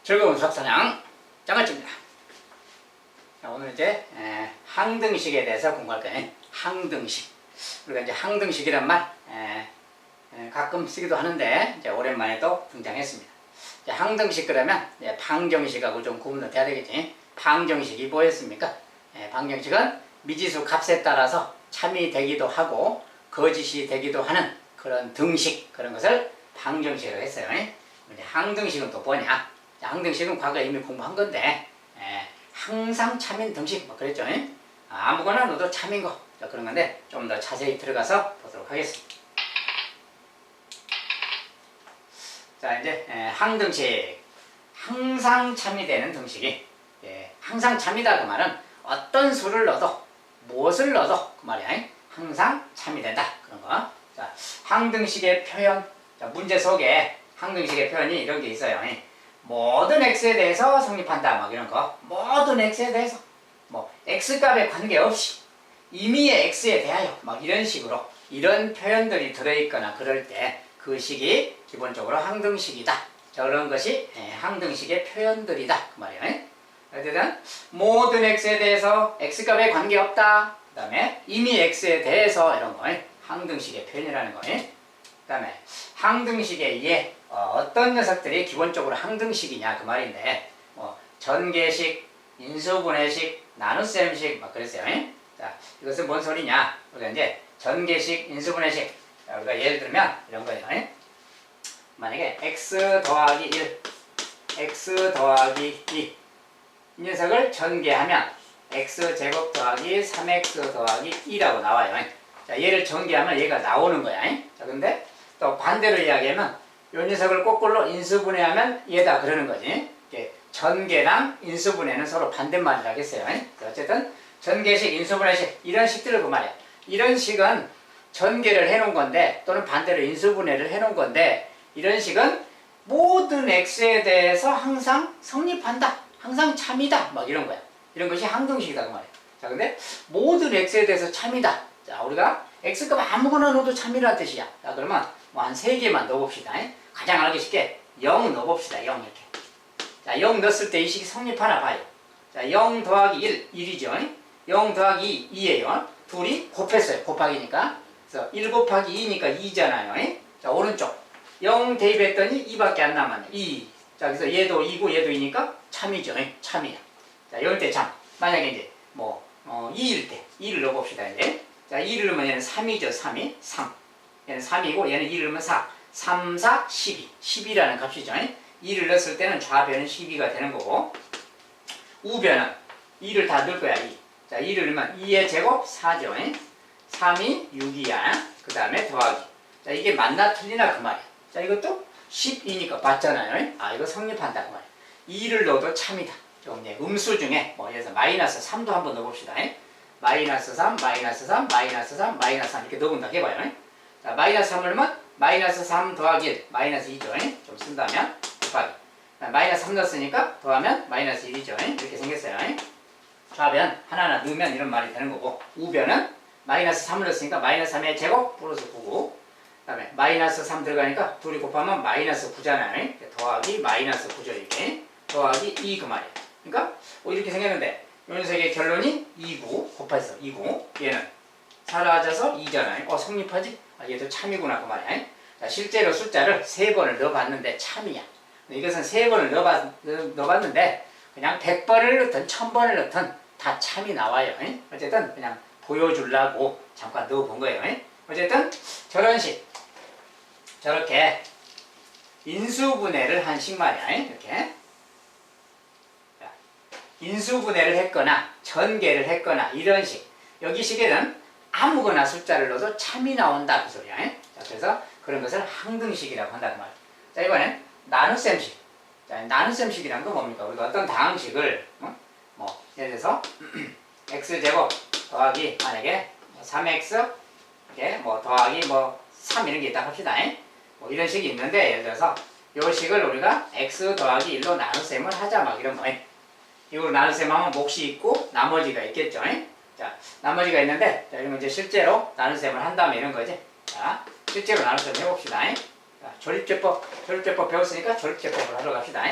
즐거운 수학사냥 장아찌입니다. 오늘 이제 항등식에 대해서 공부할 거예요. 항등식. 우리가 이제 항등식이란 말 가끔 쓰기도 하는데 이제 오랜만에 또 등장했습니다. 이제 항등식 그러면 이제 방정식하고 좀 구분을 해야 되겠지. 방정식이 뭐였습니까? 방정식은 미지수 값에 따라서 참이 되기도 하고 거짓이 되기도 하는 그런 등식, 그런 것을 방정식이라고 했어요. 이제 항등식은 또 뭐냐? 항등식은 과거에 이미 공부한 건데 항상 참인 등식 뭐 그랬죠. 아무거나 넣어도 참인 거 그런 건데 좀 더 자세히 들어가서 보도록 하겠습니다. 자, 이제 항등식, 항상 참이 되는 등식이 항상 참이다 그 말은 어떤 수를 넣어도 무엇을 넣어도 그 말이야. 항상 참이 된다 그런 거. 자, 항등식의 표현. 자, 문제 속에 항등식의 표현이 이런 게 있어요. 모든 x에 대해서 성립한다 막 이런 거. 모든 x에 대해서 뭐 x값에 관계없이 임의의 x에 대하여 막 이런 식으로 이런 표현들이 들어있거나 그럴 때 그 식이 기본적으로 항등식이다. 자, 그런 것이 항등식의 표현들이다 그 말이에요. 어쨌든 모든 x에 대해서 x값에 관계없다. 그 다음에 임의 x에 대해서 이런 거 항등식의 표현이라는 거예요. 그 다음에 항등식에 의해 어떤 녀석들이 기본적으로 항등식이냐 그 말인데 뭐 전개식, 인수분해식, 나눗셈식 막 그랬어요. 자, 이것은 뭔 소리냐? 우리가 이제 전개식, 인수분해식. 자, 우리가 예를 들면 이런 거예요. 만약에 x 더하기 1, x 더하기 2 이 녀석을 전개하면 x제곱 더하기 3x 더하기 2라고 나와요. 자, 얘를 전개하면 얘가 나오는 거야. 자, 근데 또 반대로 이야기하면 이 녀석을 거꾸로 인수분해하면 얘다 그러는 거지. 전개랑 인수분해는 서로 반대말이라고 했어요. 어쨌든 전개식, 인수분해식 이런 식들을 그 말이야. 이런 식은 전개를 해놓은 건데 또는 반대로 인수분해를 해놓은 건데 이런 식은 모든 x에 대해서 항상 성립한다. 항상 참이다. 막 이런 거야. 이런 것이 항등식이다 그 말이야. 자, 근데 모든 x에 대해서 참이다. 자, 우리가 x값 아무거나 넣어도 참이라는 뜻이야. 자, 그러면 뭐 한 3개만 넣어봅시다. 가장 알기 쉽게 0 넣어봅시다. 0 이렇게. 자, 0 넣었을 때 이 식이 성립하나 봐요. 자, 0 더하기 1, 1이죠. 0 더하기 2, 2예요. 둘이 곱했어요. 곱하기니까. 그래서 1 곱하기 2니까 2잖아요. 자, 오른쪽. 0 대입했더니 2밖에 안 남았네. 2. 자, 그래서 얘도 2고 얘도 2니까 참이죠. 참이야. 자, 이럴 때 참. 만약에 이제 뭐 2일 때 2를 넣어봅시다. 이제. 자, 2를 넣으면 얘는 3이죠. 3이. 3. 얘는 3이고 얘는 2를 넣으면 4. 3, 4, 12. 10이라는 값이죠. 2를 넣었을 때는 좌변은 12가 되는 거고 우변은 2를 다 넣을 거야. 2. 자, 2를 넣으면 2의 제곱 4죠. 3이 6이야. 그 다음에 더하기. 자, 이게 맞나 틀리나 그 말이야. 자, 이것도 12니까 맞잖아요. 아, 이거 성립한다 그 말이야. 2를 넣어도 참이다. 좀 이제 음수 중에 뭐 예를 들어서 마이너스 3도 한번 넣어봅시다. 마이너스 3, 마이너스 3, 마이너스 3, 마이너스 3 이렇게 넣어본다 해봐요. 자, 마이너스 3을 넣으면 마이너스 3 더하기 1, 마이너스 2죠. 좀 쓴다면 곱하기. 마이너스 3 넣었으니까 더하면 마이너스 1이죠. 이렇게 생겼어요. 좌변 하나하나 넣으면 이런 말이 되는 거고 우변은 마이너스 3을 넣었으니까 마이너스 3의 제곱 플러스 9고 그 다음에 마이너스 3 들어가니까 둘이 곱하면 마이너스 9잖아요. 더하기 마이너스 9죠. 이게 더하기 2 그 말이에요. 그러니까 이렇게 생겼는데 이 녀석의 결론이 2구 곱해서 2구 얘는 사라져서 2잖아요. 성립하지? 아, 얘도 참이구나 그 말이야. 자, 실제로 숫자를 3번을 넣어봤는데 참이야. 이것은 3번을 넣어봤는데 그냥 100번을 넣든 1000번을 넣든 다 참이 나와요. 어쨌든 그냥 보여주려고 잠깐 넣어본 거예요. 어쨌든 저런 식 저렇게 인수분해를 한 식 말이야. 이렇게 인수분해를 했거나 전개를 했거나 이런 식 여기 식에는 아무거나 숫자를 넣어도 참이 나온다 그 소리야. 자, 그래서 그런 것을 항등식이라고 한다는 말이야. 자, 이번엔 나눗셈식. 자, 나눗셈식이란 건 뭡니까? 우리가 어떤 다항식을 뭐 예를 들어서 x제곱 더하기 만약에 3x 이렇게 뭐 더하기 뭐 3 이런 게 있다 합시다. 뭐 이런 식이 있는데 예를 들어서 요 식을 우리가 x 더하기 1로 나눗셈을 하자 막 이런 거예요. 이걸 나눗셈 하면 몫이 있고 나머지가 있겠죠. 자, 나머지가 있는데 자, 이런 거 이제 실제로 나눗셈을 한다면 이런 거지. 자, 실제로 나눗셈 해봅시다. 자, 조립제법 배웠으니까 조립제법을 하러 갑시다.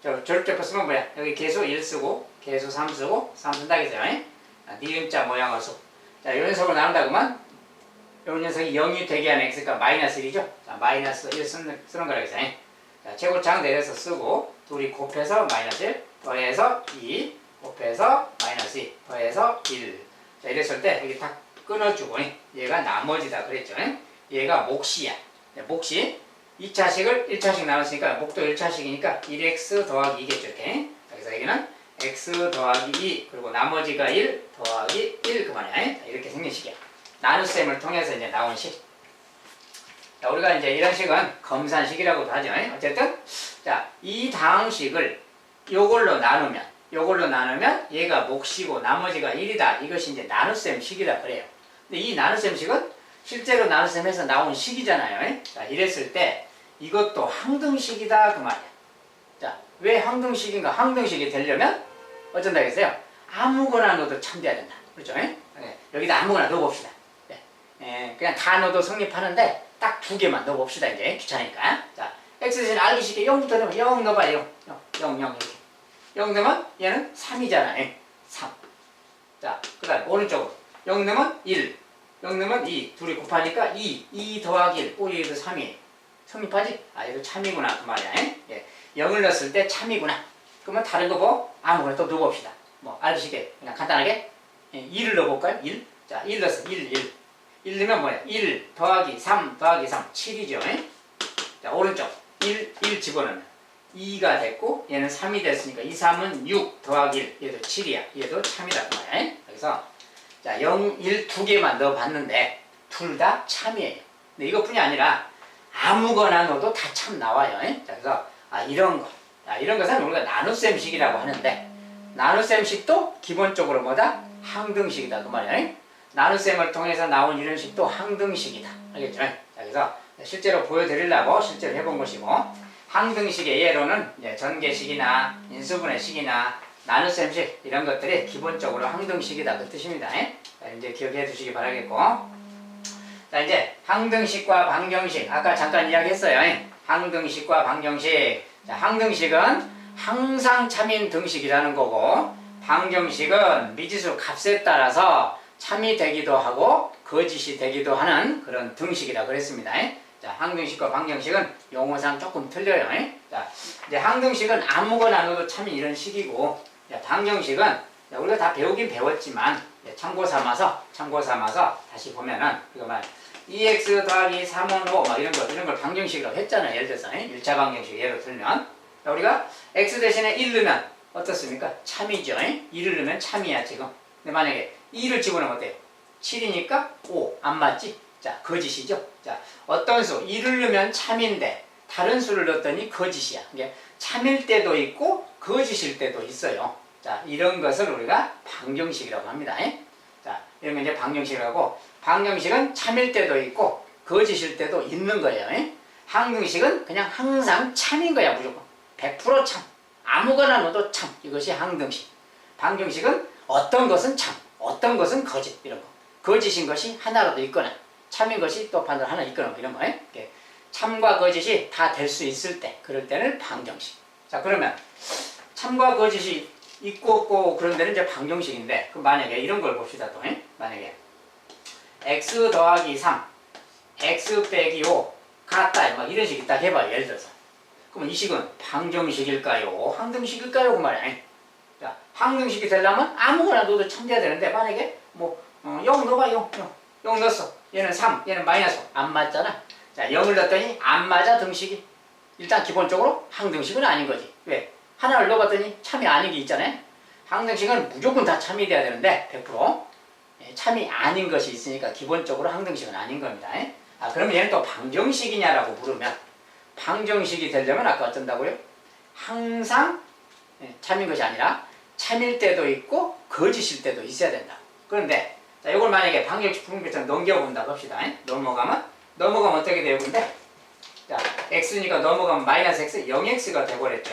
절대표 쓰면 뭐야? 여기 계수 1 쓰고 계수 3 쓰고 3 쓴다 그랬어요. 니은자 모양의 수. 자, 이 녀석을 나눈다 그러면 이 녀석이 0이 되게 하는 x가 마이너스 1이죠. 자, 마이너스 1 쓰는 거라 그랬어요. 자, 최고창 내려서 쓰고 둘이 곱해서 마이너스 1 더해서 2 곱해서 마이너스 2 더해서 1. 자, 이랬을 때 여기 딱 끊어주고 얘가 나머지다 그랬죠. 얘가 몫이야. 몫이 2차식을 1차식 나눴으니까 목도 1차식이니까 1x 더하기 2겠죠. 이렇게. 그래서 여기는 x 더하기 2 그리고 나머지가 1 더하기 1 그만이야. 이렇게 생긴 식이야. 나눗셈을 통해서 이제 나온 식. 자, 우리가 이제 이런 식은 검산식이라고도 하죠. 어쨌든 자, 이 다음 식을 요걸로 나누면 얘가 몫이고 나머지가 1이다. 이것이 이제 나눗셈 식이라 그래요. 근데 이 나눗셈 식은 실제로 나눗셈에서 나온 식이잖아요. 자, 이랬을 때 이것도 항등식이다 그 말이야. 자, 왜 항등식인가? 항등식이 되려면 어쩐다 했어요? 아무거나 넣어도 참돼야 된다. 그렇죠? 여기다 아무거나 넣어봅시다. 그냥 다 넣어도 성립하는데 딱 두 개만 넣어봅시다. 이제 귀찮으니까. 자, x 대신 알기 쉽게 0부터 넣으면 0 넣어봐요. 0 이렇게. 0 넣으면 얘는 3이잖아요. 3. 자, 그 다음에 오른쪽으로 0 넣으면 1. 0 넣으면 2. 둘이 곱하니까 2. 2 더하기 1. 오, 얘도 3이에요. 성립하지? 아, 얘도 참이구나. 그 말이야. 0을 넣었을 때 참이구나. 그러면 다른 거 뭐? 아무거나 또 넣어봅시다. 뭐, 알기 쉽게. 그냥 간단하게. 2를 넣어볼까요? 1. 자, 1 넣었어. 1. 1 넣으면 뭐야? 1 더하기 3 더하기 3. 7이죠. 자, 오른쪽. 1 집어넣으면 2가 됐고, 얘는 3이 됐으니까 2, 3은 6 더하기 1. 얘도 7이야. 얘도 참이다. 그 말이야. 그래서 자, 0, 1 두 개만 넣어봤는데 둘 다 참이에요. 근데 이것뿐이 아니라 아무거나 넣어도 다 참 나와요. 자, 그래서 이런 거. 자, 이런 것은 우리가 나눗셈식이라고 하는데 나눗셈식도 기본적으로 뭐다? 항등식이다. 그 말이야. 나눗셈을 통해서 나온 이런 식도 항등식이다. 알겠죠? 자, 그래서 실제로 보여드리려고 실제로 해본 것이고 항등식의 예로는 전개식이나 인수분해 식이나 나눗셈식 이런 것들이 기본적으로 항등식이다 그 뜻입니다. 자, 이제 기억해 두시기 바라겠고 자, 이제 항등식과 방정식 아까 잠깐 이야기했어요. 항등식과 방정식. 자, 항등식은 항상 참인 등식이라는 거고 방정식은 미지수 값에 따라서 참이 되기도 하고 거짓이 되기도 하는 그런 등식이라 그랬습니다. 자, 항등식과 방정식은 용어상 조금 틀려요. 자, 이제 항등식은 아무거나 넣어도 참인 이런 식이고 자, 방정식은 우리가 다 배우긴 배웠지만 참고 삼아서 다시 보면은 이거 말 2x 더하기 3은 5 막 이런 걸 방정식이라고 했잖아요. 예를 들어서 1차 방정식 예로 들면 자, 우리가 x 대신에 1 넣으면 어떻습니까? 참이죠. 1을 넣으면 참이야 지금. 근데 만약에 2를 집어넣으면 어때요? 7이니까 5 안 맞지? 자, 거짓이죠. 자, 어떤 수 1을 넣으면 참인데 다른 수를 넣었더니 거짓이야. 이게 참일 때도 있고 거짓일 때도 있어요. 자, 이런 것을 우리가 방정식이라고 합니다. 자, 이런 건 이제 방정식이라고 방정식은 참일 때도 있고 거짓일 때도 있는 거예요. 항등식은 그냥 항상 참인 거야. 무조건 100% 참. 아무거나 넣어도 참. 이것이 항등식. 방정식은 어떤 것은 참, 어떤 것은 거짓 이런 거. 거짓인 것이 하나라도 있거나 참인 것이 또 반대로 하나 있거나 이런 거. 참과 거짓이 다 될 수 있을 때 그럴 때는 방정식. 자, 그러면 참과 거짓이 있고 없고 그런 데는 이제 방정식인데 그럼 만약에 이런 걸 봅시다. 또 만약에 x 더하기 3 x 빼기 5 같다 막 이런 식이 딱 해봐요. 예를 들어서 그러면 이 식은 방정식일까요? 항등식일까요? 그 말이야. 자, 항등식이 되려면 아무거나 넣어도 참돼야 되는데 만약에 뭐 0 넣어봐. 0 넣었어. 얘는 3 얘는 마이너스 5 안 맞잖아. 자, 0을 넣었더니 안 맞아 등식이. 일단 기본적으로 항등식은 아닌 거지. 왜? 하나를 넣어봤더니 참이 아닌 게 있잖아요. 항등식은 무조건 다 참이 돼야 되는데 100% 참이 아닌 것이 있으니까 기본적으로 항등식은 아닌 겁니다. 그러면 얘는 또 방정식이냐라고 물으면 방정식이 되려면 아까 어쩐다고요? 항상 참인 것이 아니라 참일 때도 있고 거짓일 때도 있어야 된다. 그런데 자, 이걸 만약에 방정식 푸는 것처럼 넘겨본다고 합시다. 넘어가면 어떻게 돼요? 근데 자, x니까 넘어가면 마이너스 x 0x가 돼버렸죠.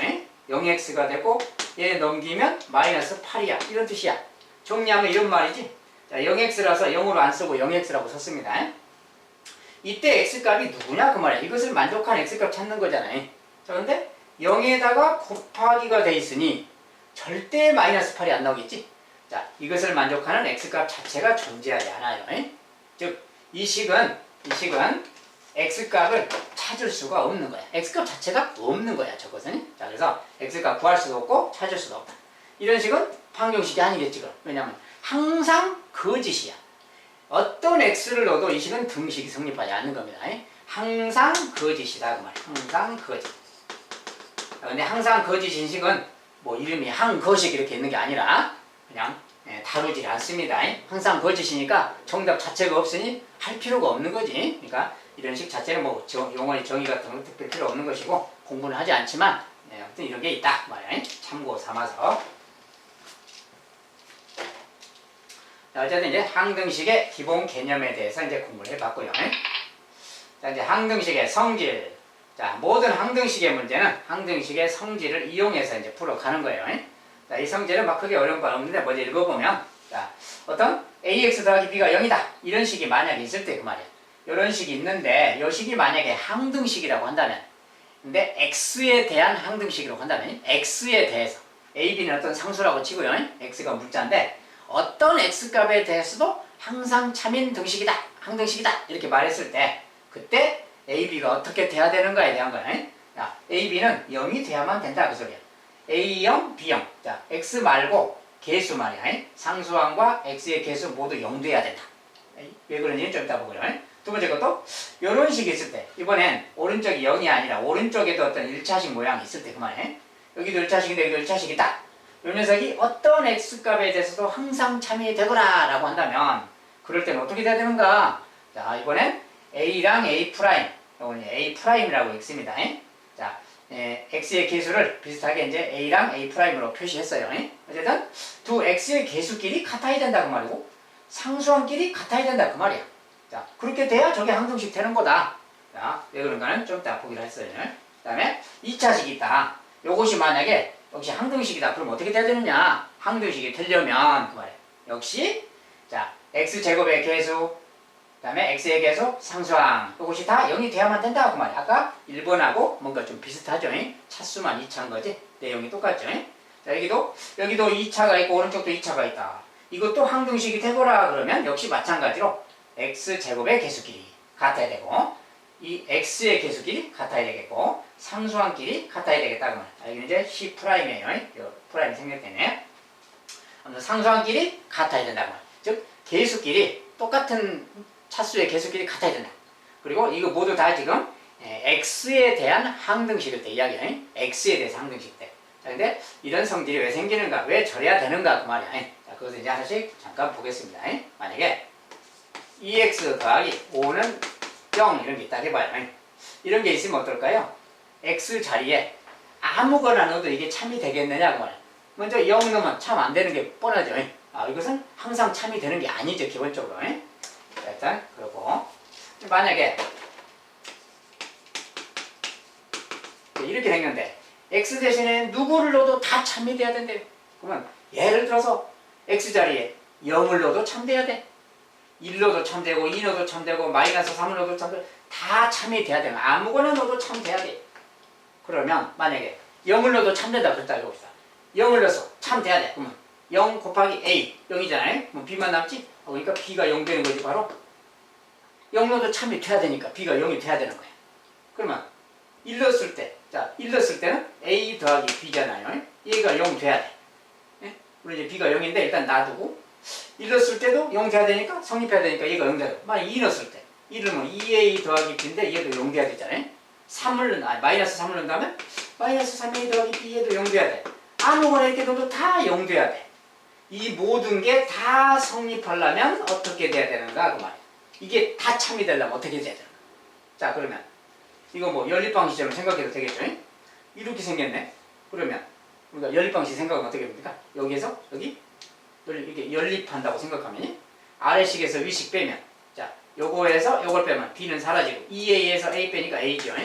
0x가 되고 얘 넘기면 마이너스 8이야. 이런 뜻이야. 정리하면 이런 말이지. 자, 0x라서 0으로 안 쓰고 0x라고 썼습니다. 이때 x값이 누구냐 그 말이야. 이것을 만족한 x값 찾는 거잖아요. 자, 그런데 0에다가 곱하기가 돼 있으니 절대 마이너스 8이 안 나오겠지? 자, 이것을 만족하는 x값 자체가 존재하지 않아요. 즉, 이 식은 x값을 찾을 수가 없는 거야. x값 자체가 없는 거야, 저것은. 자, 그래서 x값 구할 수도 없고 찾을 수도 없다. 이런 식은 방정식이 아니겠지, 그럼. 왜냐면 항상 거짓이야. 어떤 x를 넣어도 이 식은 등식이 성립하지 않는 겁니다. 항상 거짓이다, 그 말이야. 항상 거짓. 근데 항상 거짓인 식은 뭐 이름이 항거식 이렇게 있는 게 아니라 그냥 다루지 않습니다. 항상 거짓이니까 정답 자체가 없으니 할 필요가 없는 거지. 그러니까 이런 식 자체는 뭐 용어의 정의 같은 건 특별히 필요 없는 것이고 공부는 하지 않지만 아무튼 이런 게 있다 말이야. 참고 삼아서. 자, 어쨌든 이제 항등식의 기본 개념에 대해서 이제 공부를 해봤고요. 자, 이제 항등식의 성질. 자, 모든 항등식의 문제는 항등식의 성질을 이용해서 이제 풀어가는 거예요. 자, 이 성질은 막 크게 어려운 건 없는데 먼저 읽어보면, 자, 어떤 ax 더하기 b가 0이다. 이런 식이 만약에 있을 때 그 말이야. 이런 식이 있는데, 이 식이 만약에 항등식이라고 한다면, 근데 x에 대한 항등식이라고 한다면, x에 대해서, a, b는 어떤 상수라고 치고요. x가 물자인데, 어떤 x값에 대해서도 항상 참인 등식이다. 항등식이다. 이렇게 말했을 때, 그때 a, b가 어떻게 돼야 되는가에 대한 거야. 자, a, b는 0이 돼야만 된다. 그 소리야. A0, B0. 자, X 말고 개수 말이야. 상수항과 X의 개수 모두 0 돼야 된다. 왜 그런지는 좀 이따 보고요. 두 번째 것도 이런 식이 있을 때 이번엔 오른쪽이 0이 아니라 오른쪽에도 어떤 1차식 모양이 있을 때 그 말이야. 여기도 1차식인데 여기도 1차식이다. 이 녀석이 어떤 X값에 대해서도 항상 참여되거라 라고 한다면 그럴 때는 어떻게 돼야 되는가? 자, 이번엔 A랑 A 프라임. 이건 A 프라임이라고 읽습니다. 자, x의 개수를 비슷하게 이제 a랑 a 프라임으로 표시했어요. 어쨌든 두 x의 개수끼리 같아야 된다 그 말이고 상수항끼리 같아야 된다 그 말이야. 자, 그렇게 돼야 저게 항등식 되는 거다. 자, 왜 그런가는 좀 이따 보기로 했어요. 그 다음에 2차식이 있다. 요것이 만약에 역시 항등식이다. 그럼 어떻게 돼야 되느냐? 항등식이 되려면 그 말이야. 역시 자, x제곱의 개수 그 다음에 x의 개수, 상수항 이것이 다 0이 돼야만 된다고 말이야. 아까 1번하고 뭔가 좀 비슷하죠. 차수만 2차인 거지. 내용이 똑같죠. 자, 여기도 2차가 있고 오른쪽도 2차가 있다. 이것도 항등식이 되거라 그러면 역시 마찬가지로 x제곱의 개수끼리 같아야 되고 이 x의 개수끼리 같아야 되겠고 상수항끼리 같아야 되겠다. 그 말이야. 여기는 이제 C 프라임이에요. 프라임이 생겼겠네. 아무튼 상수항끼리 같아야 된다고 말이야. 즉 개수끼리 똑같은 차수의 개수끼리 같아야 된다. 그리고 이거 모두 다 지금 x에 대한 항등식일 때 이야기야. x에 대해서 항등식 때. 자, 근데 이런 성질이 왜 생기는가? 왜 저래야 되는가? 그 말이야. 자, 그것을 이제 하나씩 잠깐 보겠습니다. 만약에 2x 더하기 5는 0 이런 게 있다 해봐요. 이런 게 있으면 어떨까요? x 자리에 아무거나 넣어도 이게 참이 되겠느냐? 그 말이야. 먼저 0 넣으면 참 안 되는 게 뻔하죠. 이것은 항상 참이 되는 게 아니죠. 기본적으로. 일단 그러고 만약에 이렇게 생겼는데 x 대신에 누구를 넣어도 다 참이 돼야 된대. 그러면 예를 들어서 x 자리에 0을 넣어도 참돼야 돼. 1 넣어도 참되고 2 넣어도 참되고 마이너스 3을 넣어도 참되고 다 참이 돼야 되면 아무거나 넣어도 참돼야 돼. 그러면 만약에 0을 넣어도 참된다 그랬다 해봅시다. 0을 넣어서 참돼야 돼. 그러면 0 곱하기 a 0이잖아요. 뭐 b만 남지? 그러니까 b가 0 되는 거지 바로. 0 넣어도 참이 돼야 되니까 b가 0이 돼야 되는 거야. 그러면 1 넣었을 때, 자, 1 넣었을 때는 a 더하기 b잖아요. 얘가 0 돼야 돼. 물론 이제 b가 0인데 일단 놔두고 1 넣었을 때도 0 돼야 되니까 성립해야 되니까 얘가 0 돼야 돼. 만약 2 넣었을 때 1을 넣으면 2a 더하기 b인데 얘도 0 돼야 되잖아요. 3을 마이너스 3을 넣는다면 마이너스 3a 더하기 b 얘도 0 돼야 돼. 아무거나 이렇게 넣어도 다 0 돼야 돼. 이 모든 게 다 성립하려면 어떻게 돼야 되는가 그 말이야. 이게 다 참이 되려면 어떻게 돼야 되는가. 자, 그러면 이거 뭐 연립방식처럼 생각해도 되겠죠? 이렇게 생겼네. 그러면 우리가 연립방식 생각하면 어떻게 됩니까? 여기에서 여기 이렇게 연립한다고 생각하면 아래식에서 위식 빼면 자, 요거에서 요걸 빼면 b는 사라지고 2a에서 a 빼니까 a죠.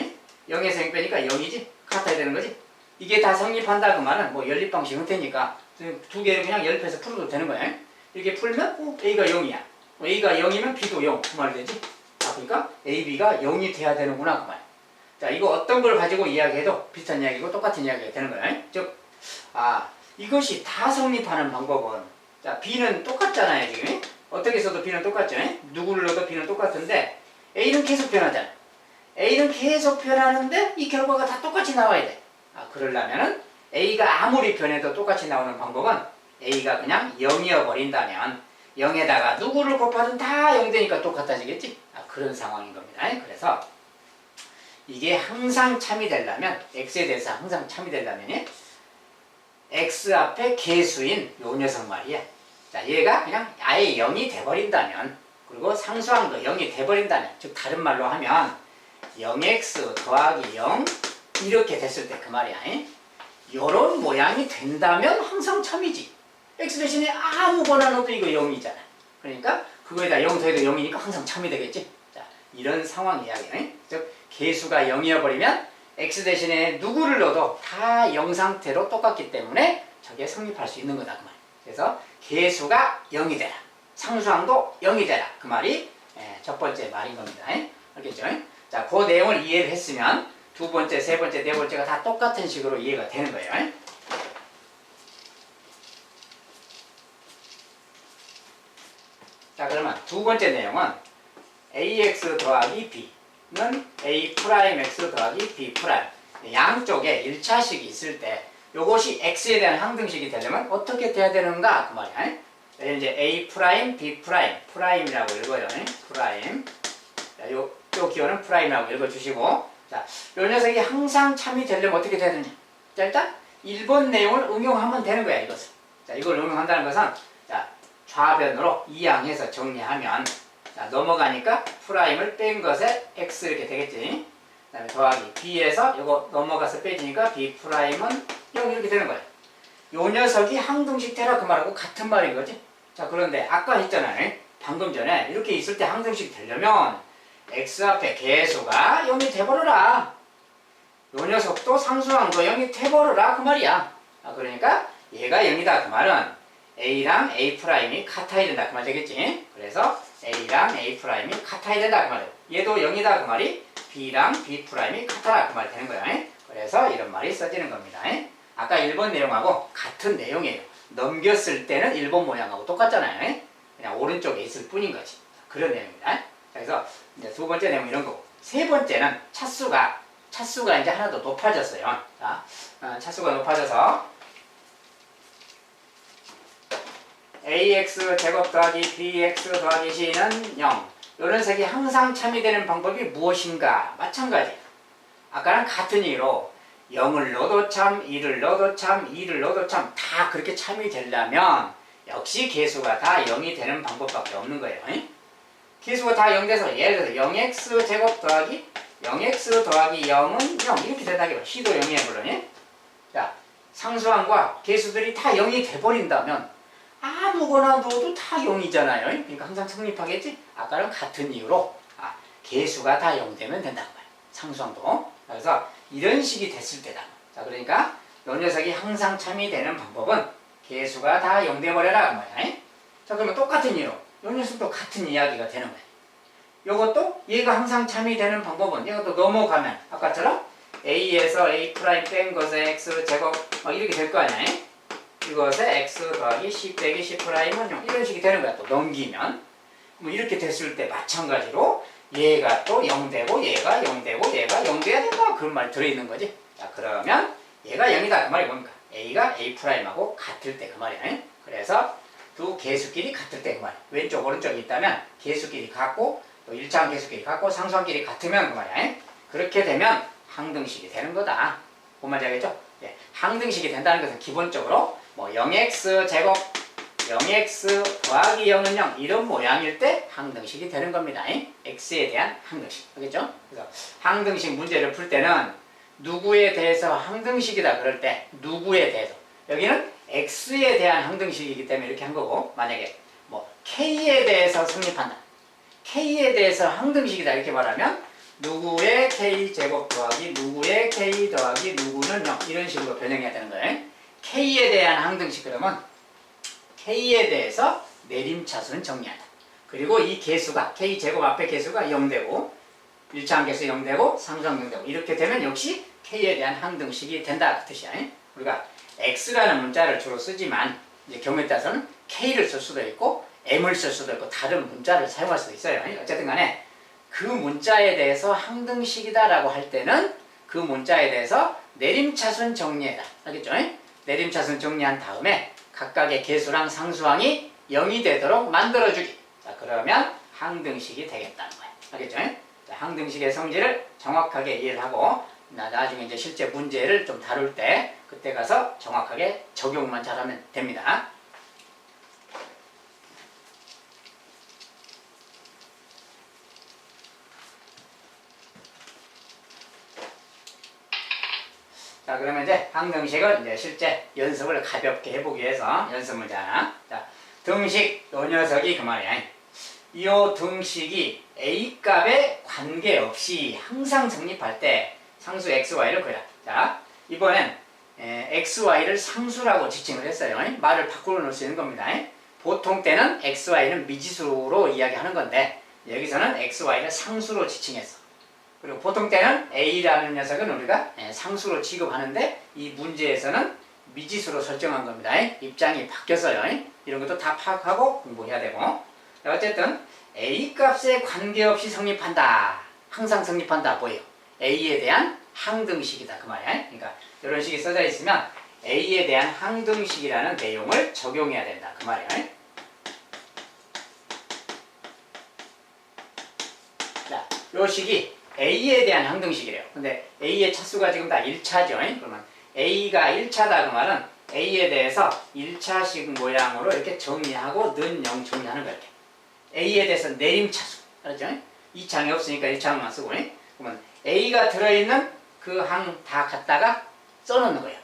0에서 0 빼니까 0이지? 같아야 되는 거지? 이게 다 성립한다 그 말은 뭐 연립방식 형태니까 두 개를 그냥 연립해서 풀어도 되는 거야. 이렇게 풀면 a가 0이야. a가 0이면 b도 0 그 말이 되지? 그러니까 a, b가 0이 돼야 되는구나 그 말. 자, 이거 어떤 걸 가지고 이야기해도 비슷한 이야기고 똑같은 이야기가 되는 거예요. 즉, 이것이 다 성립하는 방법은, 자, B는 똑같잖아요, 지금. 어떻게 써도 B는 똑같죠. 누구를 넣어도 B는 똑같은데, A는 계속 변하잖아. A는 계속 변하는데, 이 결과가 다 똑같이 나와야 돼. 그러려면은, A가 아무리 변해도 똑같이 나오는 방법은, A가 그냥 0이어 버린다면, 0에다가 누구를 곱하든 다 0 되니까 똑같아지겠지? 그런 상황인 겁니다. 그래서, 이게 항상 참이 되려면, X에 대해서 항상 참이 되려면, X 앞에 개수인 요 녀석 말이야. 자, 얘가 그냥 아예 0이 돼버린다면, 그리고 상수항도 0이 돼버린다면, 즉 다른 말로 하면 0x 더하기 0 이렇게 됐을 때 그 말이야. 요런 모양이 된다면 항상 참이지. x 대신에 아무거나 넣어도 이거 0이잖아. 그러니까 그거에다 0 더해도 0이니까 항상 참이 되겠지. 자, 이런 상황 이야기야. 즉 개수가 0이어버리면 x 대신에 누구를 넣어도 다 0 상태로 똑같기 때문에 저게 성립할 수 있는 거다 그 말이야. 그래서 개수가 0이 되라, 상수항도 0이 되라, 그 말이 첫 번째 말인 겁니다. 알겠죠? 자, 그 내용을 이해를 했으면 두 번째, 세 번째, 네 번째가 다 똑같은 식으로 이해가 되는 거예요. 자, 그러면 두 번째 내용은 ax 더하기 b는 a'x 더하기 b'. 양쪽에 1차식이 있을 때 요것이 x에 대한 항등식이 되려면 어떻게 돼야 되는가 그 말이야. 이제 a 프라임, b 프라임, 프라임이라고 읽어요. 프라임. 자, 요 기호는 프라임이라고 읽어주시고, 자, 요 녀석이 항상 참이 되려면 어떻게 돼야 되느냐. 자, 일단 1번 내용을 응용하면 되는 거야, 이것을. 자, 이걸 응용한다는 것은, 자, 좌변으로 이항해서 정리하면, 자, 넘어가니까 프라임을 뺀 것에 x 이렇게 되겠지. 그 다음에 더하기 b에서 이거 넘어가서 빼지니까 b 프라임은 0 이렇게 되는 거야. 요 녀석이 항등식 되라 그 말하고 같은 말인 거지. 자, 그런데 아까 했잖아요. 방금 전에 이렇게 있을 때 항등식 되려면 x 앞에 개수가 0이 돼버려라. 요 녀석도 상수항도 0이 돼버려라 그 말이야. 그러니까 얘가 0이다 그 말은 a랑 a 프라임이 같아야 된다 그 말 되겠지. 그래서 a랑 a 프라임이 같아야 된다 그 말이야. 얘도 0이다 그 말이 b랑 b 프라임이 같아라 그 말 되는 거야. 그래서 이런 말이 써지는 겁니다. 아까 1번 내용하고 같은 내용이에요. 넘겼을 때는 1번 모양하고 똑같잖아요. 그냥 오른쪽에 있을 뿐인 거지. 그런 내용입니다. 그래서 이제 두 번째 내용 이런 거고, 세 번째는 차수가 이제 하나 더 높아졌어요. 자, 차수가 높아져서 ax 제곱 더하기 bx 더하기 c는 0. 이런 색이 항상 참이 되는 방법이 무엇인가? 마찬가지. 아까랑 같은 이유로 0을 넣어도 참, 1을 넣어도 참, 2를 넣어도 참, 다 그렇게 참이 되려면 역시 개수가 다 0이 되는 방법밖에 없는 거예요. 개수가 다 0 돼서 예를 들어서 0x 제곱 더하기 0x 더하기 0은 0 이렇게 된다고 해요. c도 0이에요 물론. 자, 상수항과 개수들이 다 0이 돼버린다면 아무거나 넣어도 다 0이잖아요. 그러니까 항상 성립하겠지? 아까랑 같은 이유로 개수가 다 0 되면 된다고 봐요. 상수항도. 그래서 이런 식이 됐을 때다. 자, 그러니까 이 녀석이 항상 참이 되는 방법은 개수가 다 0 돼버려라 그 말이야. 자, 그러면 똑같은 이유로 이 녀석도 같은 이야기가 되는 거예요. 요것도 얘가 항상 참이 되는 방법은 이것도 넘어가면 아까처럼 a에서 a 프라임 뺀 것에 x 제곱 이렇게 될 거 아니야. 이것에 x 더하기 c 빼기 c 프라임은 0 이런 식이 되는 거야. 또 넘기면 뭐 이렇게 됐을 때 마찬가지로 얘가 또 0 되고 얘가 0 되고 얘가 0 돼야 된다 그런 말이 들어있는 거지. 자, 그러면 얘가 0이다 그 말이 뭡니까? a가 a 프라임하고 같을 때 그 말이야. 그래서 두 개수끼리 같을 때 그 말이야. 왼쪽 오른쪽이 있다면 개수끼리 같고 또 일차항 개수끼리 같고 상수항끼리 같으면 그 말이야. 그렇게 되면 항등식이 되는 거다. 뭔 말인지 알겠죠? 예, 항등식이 된다는 것은 기본적으로 뭐 0x 제곱 0x 더하기 0은 0 이런 모양일 때 항등식이 되는 겁니다. x에 대한 항등식. 알겠죠? 그래서 항등식 문제를 풀 때는 누구에 대해서 항등식이다 그럴 때 누구에 대해서 여기는 x에 대한 항등식이기 때문에 이렇게 한 거고, 만약에 뭐 k에 대해서 성립한다. k에 대해서 항등식이다 이렇게 말하면 누구의 k 제곱 더하기 누구의 k 더하기 누구는 0 이런 식으로 변형해야 되는 거예요. k에 대한 항등식 그러면 k에 대해서 내림차수는 정리한다. 그리고 이 개수가 k 제곱 앞에 개수가 0 되고 1차 함계수 0되고 상수항 0되고 이렇게 되면 역시 K에 대한 항등식이 된다 그 뜻이야. 우리가 X라는 문자를 주로 쓰지만 이제 경우에 따라서는 K를 쓸 수도 있고 M을 쓸 수도 있고 다른 문자를 사용할 수도 있어요. 어쨌든 간에 그 문자에 대해서 항등식이다라고 할 때는 그 문자에 대해서 내림차순 정리해라. 알겠죠? 내림차순 정리한 다음에 각각의 계수랑 상수항이 0이 되도록 만들어주기. 자, 그러면 항등식이 되겠다는 거예요. 알겠죠? 자, 항등식의 성질을 정확하게 이해를 하고 나중에 이제 실제 문제를 좀 다룰 때 그때 가서 정확하게 적용만 잘하면 됩니다. 자, 그러면 이제 항등식을 이제 실제 연습을 가볍게 해보기 위해서 연습 문제 하나. 자, 등식 요 녀석이 그 말이야. 이 등식이 A 값에 관계없이 항상 성립할 때 상수 xy를 그려. 자, 이번엔 xy를 상수라고 지칭을 했어요. 말을 바꾸어 놓을 수 있는 겁니다. 보통 때는 xy는 미지수로 이야기하는 건데 여기서는 xy를 상수로 지칭했어. 그리고 보통 때는 a라는 녀석은 우리가 상수로 취급하는데 이 문제에서는 미지수로 설정한 겁니다. 입장이 바뀌었어요. 이런 것도 다 파악하고 공부해야 되고. 어쨌든 a 값에 관계없이 성립한다. 항상 성립한다. 뭐예요? a에 대한 항등식이다. 그 말이야. 그러니까 이런 식이 써져 있으면 a에 대한 항등식이라는 내용을 적용해야 된다. 그 말이야. 자, 요 식이 A에 대한 항등식이래요. 근데 A의 차수가 지금 다 1차죠. 그러면 A가 1차다 그 말은 A에 대해서 1차식 모양으로 이렇게 정리하고 는 0 정리하는 거예요. A에 대해서 내림차수. 알았죠? 2차항이 없으니까 1차항만 쓰고. 그러면 A가 들어있는 그 항 다 갖다가 써놓는 거예요.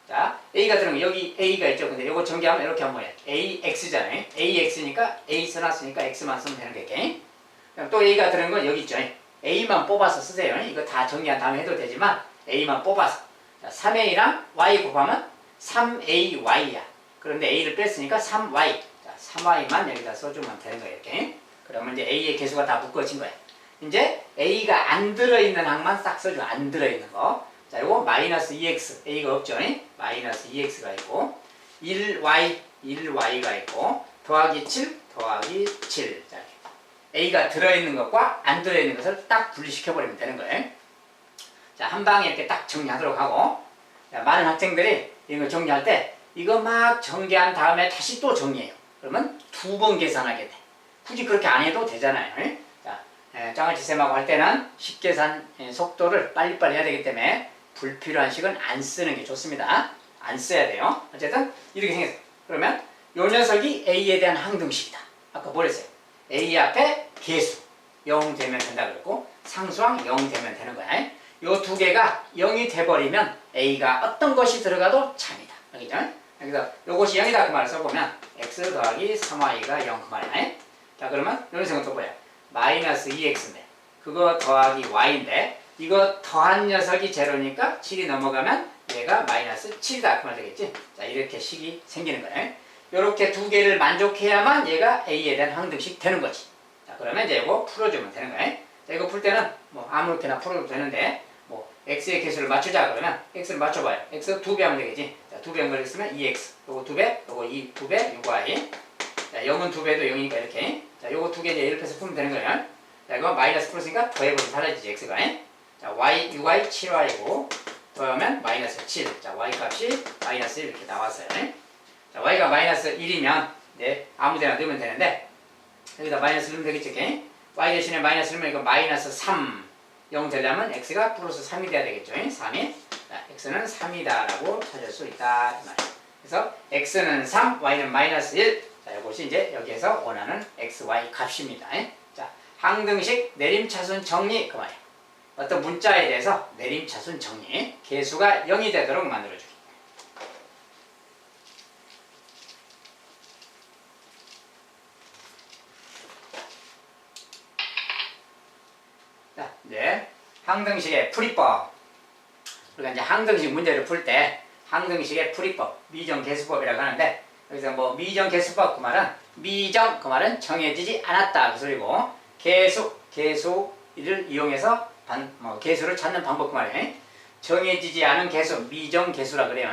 자, A가 들어있는 거 여기 A가 있죠. 근데 이거 전개하면 이렇게 하면 뭐예요? AX잖아요. AX니까 A 써놨으니까 X만 쓰면 되는 거예요. 그럼 또 A가 들어있는 건 여기 있죠. A만 뽑아서 쓰세요. 이거 다 정리한 다음에 해도 되지만 A만 뽑아서. 자, 3A랑 Y 곱하면 3AY야. 그런데 A를 뺐으니까 3Y. 자, 3Y만 여기다 써주면 되는 거예요. 이렇게. 그러면 이제 A의 개수가 다 묶어진 거예요. 이제 A가 안 들어있는 항만 싹 써줘. 안 들어있는 거. 자, 요거 마이너스 2X. A가 없죠. 마이너스 2X가 있고 1Y가 있고 더하기 7 더하기 7. 자, A가 들어있는 것과 안 들어있는 것을 딱 분리시켜버리면 되는 거예요. 자, 한 방에 이렇게 딱 정리하도록 하고. 자, 많은 학생들이 이거 정리할 때 이거 막 전개한 다음에 다시 또 정리해요. 그러면 2번 계산하게 돼. 굳이 그렇게 안 해도 되잖아요. 자, 장아찌 쌤하고 할 때는 식계산 속도를 빨리빨리 해야 되기 때문에 불필요한 식은 안 쓰는 게 좋습니다. 안 써야 돼요. 어쨌든 이렇게 생겼어요. 그러면 요 녀석이 A에 대한 항등식이다. 아까 뭐랬어요? A 앞에 개수 0 되면 된다 그랬고 상수항 0 되면 되는 거야. 요 두 개가 0이 돼버리면 A가 어떤 것이 들어가도 참이다. 알겠죠? 그래서 요것이 0이다 그 말을 써보면 x 더하기 3y가 0 그 말이야. 자, 그러면 요 녀석은 또 뭐야? 마이너스 2x인데 그거 더하기 y인데 이거 더한 녀석이 제로니까 7이 넘어가면 얘가 마이너스 7이다 그 말 되겠지? 자, 이렇게 식이 생기는 거야. 이렇게 두 개를 만족해야만 얘가 A에 대한 항등식 되는 거지. 자, 그러면 이제 이거 풀어주면 되는 거예요. 자, 이거 풀 때는 뭐 아무렇게나 풀어도 되는데 뭐 X의 개수를 맞추자 그러면 X를 맞춰봐요. X 2배 하면 되겠지. 자, 2배 한 걸 쓰면 2X. 요거 2배, 요거 2배, 요거 Y. 자, 0은 2배도 0이니까 이렇게. 자, 요거 두 개 이제 1패서 풀면 되는 거예요. 자, 이거 마이너스 풀었으니까 더해보면 사라지지, X가. 자, Y, 6Y, 7Y고 더하면 마이너스 7. 자, Y 값이 마이너스 1 이렇게 나왔어요. 자, y가 마이너스 1이면 네, 아무데나 넣으면 되는데 여기다 마이너스 넣으면 되겠죠. 이렇게. y 대신에 마이너스 넣으면 이거 마이너스 3 0 되려면 x가 플러스 3이 돼야 되겠죠. 3이. 자, x는 3이다 라고 찾을 수 있다. 그래서 x는 3, y는 마이너스 1. 자, 이것이 이제 여기에서 원하는 x, y 값입니다. 자, 항등식 내림차순 정리 그 말이에요. 어떤 문자에 대해서 내림차순 정리. 개수가 0이 되도록 만들어주기. 자, 이제 항등식의 풀이법. 우리가 이제 항등식 문제를 풀 때 항등식의 풀이법, 미정계수법이라고 하는데 여기서 뭐 미정계수법 그 말은 미정 그 말은 정해지지 않았다 그 소리고 계수 이를 이용해서 개수를 찾는 방법 그 말이에요. 정해지지 않은 개수, 미정개수라 그래요.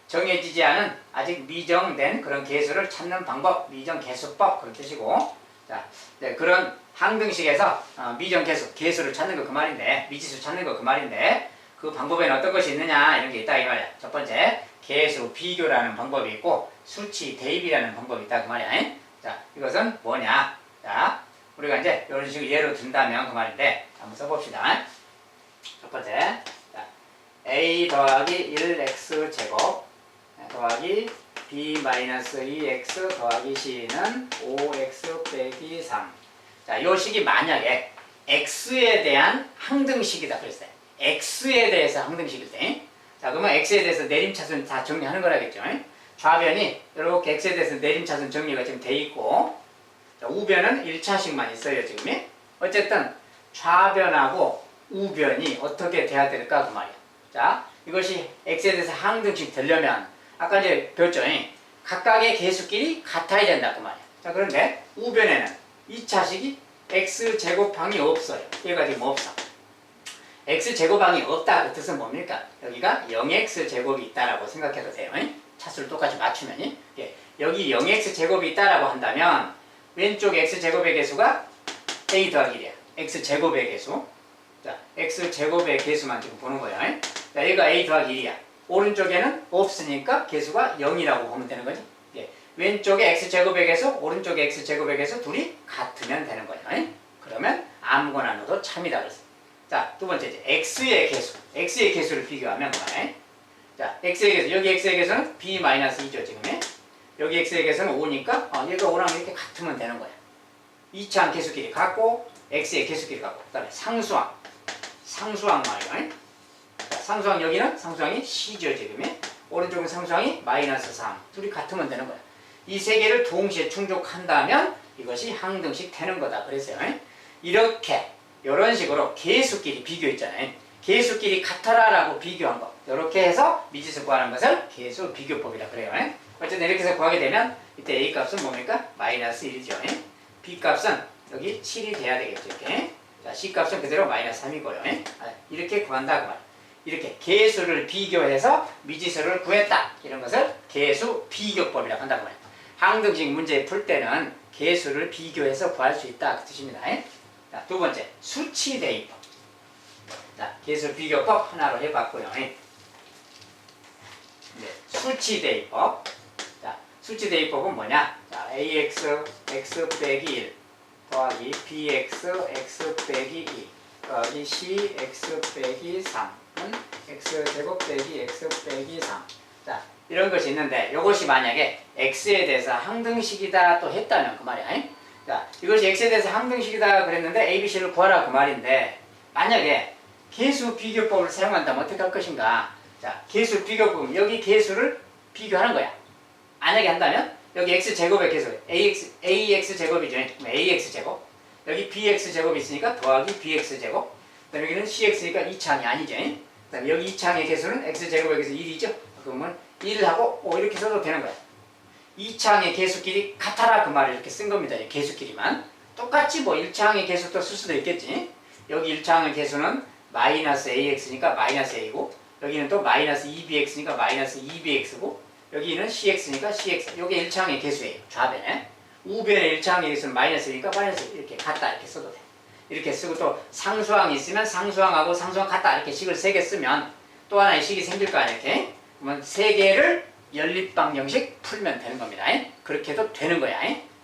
정해지지 않은 아직 미정된 그런 개수를 찾는 방법, 미정개수법 그런 뜻이고, 자, 네, 그런 항등식에서 미정개수, 개수를 찾는 거 그 말인데, 미지수 찾는 거 그 말인데, 그 방법에는 어떤 것이 있느냐 이런 게 있다 이 말이야. 첫 번째, 개수 비교라는 방법이 있고 수치 대입이라는 방법이 있다 그 말이야. 자, 이것은 뭐냐? 자, 우리가 이제 이런 식으로 예로 든다면 그 말인데 한번 써봅시다. 첫 번째, 자, a 더하기 1x 제곱 더하기 b 마이너스 2x 더하기 c는 5x 빼기 3. 자, 요 식이 만약에 x에 대한 항등식이다 그랬어요. x에 대해서 항등식일 때. 자, 그러면 x에 대해서 내림차순 다 정리하는 거라겠죠. 좌변이 이렇게 x에 대해서 내림차순 정리가 지금 돼 있고, 자, 우변은 1차식만 있어요, 지금. 어쨌든 좌변하고 우변이 어떻게 돼야 될까 그 말이야. 자, 이것이 x에 대해서 항등식 되려면 아까 이제 배웠죠. 각각의 개수끼리 같아야 된다 그 말이야. 자, 그런데 우변에는 2차식이 x제곱항이 없어요. 얘가 지금 없어. x제곱항이 없다 그 뜻은 뭡니까? 여기가 0x제곱이 있다라고 생각해도 돼요. 차수를 똑같이 맞추면. 여기 0x제곱이 있다라고 한다면 왼쪽 x제곱의 개수가 a 더하기 1이야. x제곱의 개수. 자, x제곱의 개수만 지금 보는 거야. 자, 얘가 a 더하기 1이야. 오른쪽에는 없으니까 개수가 0이라고 보면 되는 거지. 왼쪽에 x제곱의 개수, 오른쪽에 x제곱의 개수 둘이 같으면 되는 거야. 그러면 아무거나 넣어도 참이다 그랬어. 자, 두 번째 이제 x의 개수. x의 개수를 비교하면 그만해. 자, x의 개수. 여기 x의 개수는 b-2죠, 지금. 여기 x의 개수는 5니까 얘가 5랑 이렇게 같으면 되는 거야. 2차항 개수끼리 같고 x의 개수끼리 같고. 그다음에 상수항. 상수항 말이야. 자, 상수항 여기는 상수항이 c죠, 지금. 오른쪽은 상수항이 -3. 둘이 같으면 되는 거야. 이 세 개를 동시에 충족한다면 이것이 항등식 되는 거다 그랬어요. 이렇게 이런 식으로 개수끼리 비교했잖아요. 개수끼리 같아라라고 비교한 거. 이렇게 해서 미지수 구하는 것을 개수 비교법이라 그래요. 어쨌든 이렇게 해서 구하게 되면 이때 a 값은 뭡니까? -1이죠. b 값은 여기 7이 돼야 되겠죠. 이렇게. 자, c 값은 그대로 -3이고요. 이렇게 구한다 그 말. 이렇게 개수를 비교해서 미지수를 구했다. 이런 것을 개수 비교법이라고 한다고 말이에요. 항등식 문제 풀 때는 개수를 비교해서 구할 수 있다 그 뜻입니다. 자, 두 번째, 수치 대입법. 자, 개수 비교법 하나로 해봤고요. 수치 대입법. 자, 수치 대입법은 뭐냐? 자, ax x 빼기 1 더하기 bx x 빼기 2 더하기 c x 빼기 3은 x제곱 빼기 x 빼기 3. 자, 이런 것이 있는데 이것이 만약에 x에 대해서 항등식이다 또 했다면 그 말이야. 자, 이것이 x에 대해서 항등식이다 그랬는데 abc를 구하라 그 말인데 만약에 개수 비교법을 사용한다면 어떻게 할 것인가? 자, 개수 비교법은 여기 개수를 비교하는 거야. 만약에 한다면 여기 x제곱의 개수 ax제곱이죠. ax제곱. 여기 bx제곱이 있으니까 더하기 bx제곱. 그다음에 여기는 cx니까 2차항이 아니죠. 그다음에 여기 2차항의 개수는 x제곱의 개수 1이죠. 그러면 1을 하고 이렇게 써도 되는 거야. 2차항의 개수끼리 같아라 그 말을 이렇게 쓴 겁니다. 개수끼리만. 똑같이 1차항의 개수도 쓸 수도 있겠지. 여기 1차항의 개수는 -ax니까 -a고 여기는 또 -2bx니까 -2bx고 여기는 cx니까 cx. 요게 1차항의 개수예요. 좌변에. 우변의 1차항의 개수는 -1이니까 -1 이렇게 같다 이렇게 써도 돼. 이렇게 쓰고 또 상수항이 있으면 상수항하고 상수항 같다 이렇게 식을 3개 쓰면 또 하나의 식이 생길 거 아니야 이렇게. 그러면 3개를 연립방정식 풀면 되는 겁니다. 그렇게 해도 되는 거야.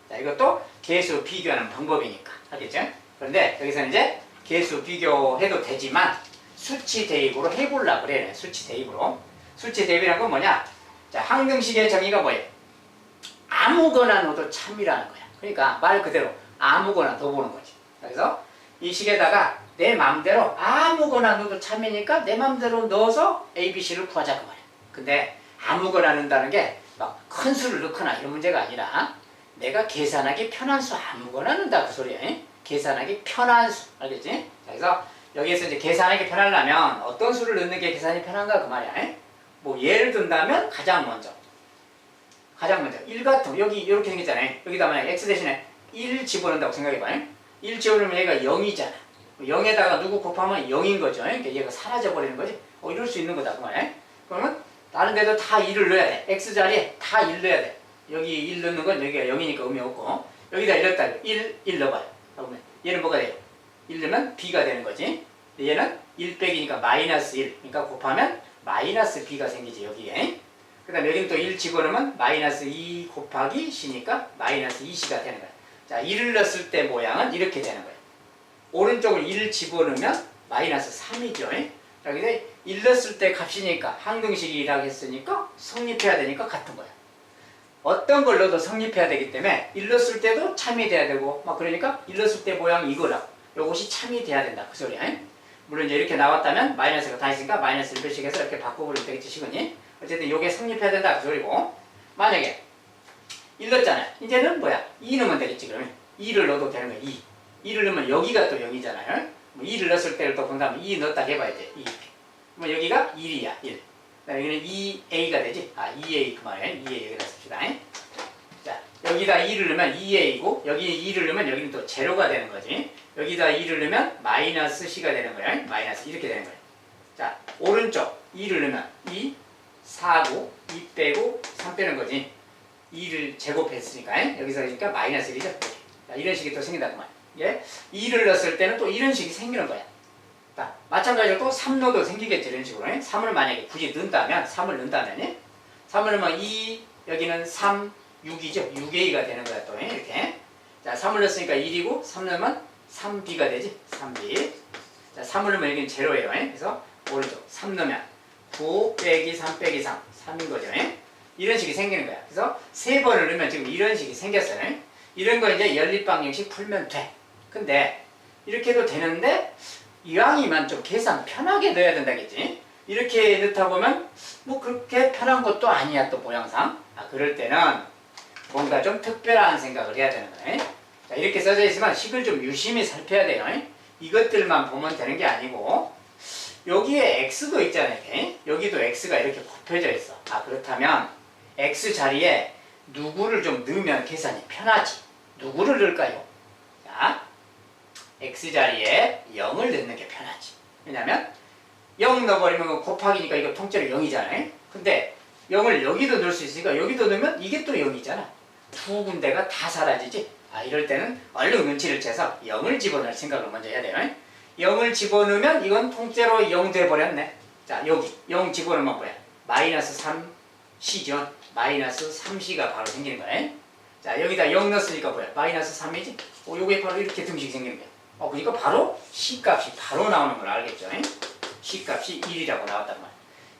자, 이것도 개수 비교하는 방법이니까 알겠죠? 그런데 여기서는 이제 개수 비교해도 되지만 수치 대입으로 해보려고 그래. 수치 대입으로. 수치 대입이라는 건 뭐냐? 자, 항등식의 정의가 뭐예요? 아무거나 넣어도 참이라는 거야. 그러니까 말 그대로 아무거나 넣어보는 거지. 그래서 이 식에다가 내 맘대로 아무거나 넣어도 참이니까 내 맘대로 넣어서 ABC를 구하자 그 말이야. 근데 아무거나 넣는다는 게 막 큰 수를 넣거나 이런 문제가 아니라 내가 계산하기 편한 수 아무거나 넣는다 그 소리야. 계산하기 편한 수. 알겠지? 자, 그래서 여기에서 이제 계산하기 편하려면 어떤 수를 넣는 게 계산이 편한가 그 말이야. 예를 든다면 가장 먼저 1 같은 여기 이렇게 생겼잖아요. 여기다 만약 x 대신에 1 집어넣는다고 생각해봐요. 1 집어넣으면 얘가 0이잖아. 0에다가 누구 곱하면 0인 거죠. 그러니까 얘가 사라져 버리는 거지. 이럴 수 있는 거다 그 말이야. 그러면 다른 데도 다 1을 넣어야 돼. x 자리에 다 1 넣어야 돼. 여기 1 넣는 건 여기가 0이니까 의미 없고, 여기다 1 넣었다. 1 넣어봐요. 그러면 얘는 뭐가 돼요? 1 넣으면 b가 되는 거지. 얘는 1 빼기니까 마이너스 1. 그러니까 곱하면 마이너스 b가 생기지 여기에. 그 다음에 여기는 또 1 집어넣으면 마이너스 2 곱하기 c니까 마이너스 2c가 되는 거야. 자, 1을 넣었을 때 모양은 이렇게 되는 거야. 오른쪽을 1을 집어넣으면 마이너스 3이죠. 자, 근데 1 넣었을 때 값이니까 항등식이라고 했으니까 성립해야 되니까 같은 거야. 어떤 걸 넣어도 성립해야 되기 때문에 1 넣었을 때도 참이 돼야 되고 막 그러니까 1 넣었을 때 모양이 이거라. 요것이 참이 돼야 된다. 그 소리야. 물론 이제 이렇게 나왔다면 마이너스가 다 있으니까 마이너스 1배씩 해서 이렇게 바꿔버리면 되겠지, 시그니. 어쨌든 요게 성립해야 된다. 그 소리고. 만약에 1 넣었잖아요. 이제는 뭐야? 2 넣으면 되겠지, 그러면. 2를 넣어도 되는 거야, 2. 2를 넣으면 여기가 또 0이잖아요. 뭐 2를 넣었을 때를 또 본다면 2 넣었다 해봐야 돼. 2. 그럼 여기가 1이야, 1. 여기는 2a가 되지? 2a 그 말이에요. 2a 여기다 씁시다. 자, 여기다 2를 넣으면 2a고, 여기 2를 넣으면 여기는 또 제로가 되는 거지. 여기다 2를 넣으면 마이너스 c가 되는 거야. 마이너스 이렇게 되는 거야. 자, 오른쪽 2를 넣으면 2, 4고, 2 빼고 3 빼는 거지. 2를 제곱했으니까 여기서 그러니까 마이너스 1이죠. 자, 이런 식이 또 생긴다고 말이야. 예? 2를 넣었을 때는 또 이런 식이 생기는 거야. 자, 마찬가지로 또 3 넣어도 생기겠죠. 이런 식으로. 3을 만약에 굳이 넣는다면, 3을 넣는다면, 3을 넣으면 2, 여기는 3, 6이죠. 6a가 되는 거야, 또. 이렇게. 자, 3을 넣었으니까 1이고, 3 넣으면 3b가 되지. 3b. 자, 3을 넣으면 여기는 제로예요. 그래서 오른쪽 3 넣으면 9 빼기 3 빼기 3, 3인 거죠. 이런 식이 생기는 거야. 그래서 3번을 넣으면 지금 이런 식이 생겼어요. 이런 거 이제 연립방정식 풀면 돼. 근데 이렇게 해도 되는데 이왕이면 좀 계산 편하게 넣어야 된다겠지. 이렇게 넣다 보면 뭐 그렇게 편한 것도 아니야, 또 모양상. 그럴 때는 뭔가 좀 특별한 생각을 해야 되는 거예요. 자, 이렇게 써져 있으면 식을 좀 유심히 살펴야 돼요. 이것들만 보면 되는 게 아니고 여기에 x도 있잖아요. 여기도 x가 이렇게 곱해져 있어. 그렇다면 x 자리에 누구를 좀 넣으면 계산이 편하지. 누구를 넣을까요? 자, x 자리에 0을 넣는 게 편하지. 왜냐면 0 넣어버리면 곱하기니까 이거 통째로 0이잖아요. 근데 0을 여기도 넣을 수 있으니까 여기도 넣으면 이게 또 0이잖아. 두 군데가 다 사라지지. 이럴 때는 얼른 눈치를 채서 0을 집어넣을 생각을 먼저 해야 돼요. 0을 집어넣으면 이건 통째로 0 돼버렸네. 자, 여기 0 집어넣으면 뭐야? 마이너스 3c죠. 마이너스 3c가 바로 생기는 거예요. 자, 여기다 0 넣었으니까 뭐야? 마이너스 3이지? 요게 바로 이렇게 등식이 생기는 거야. 그러니까 바로 c 값이 바로 나오는 걸 알겠죠? c 값이 1이라고 나왔단 말이야.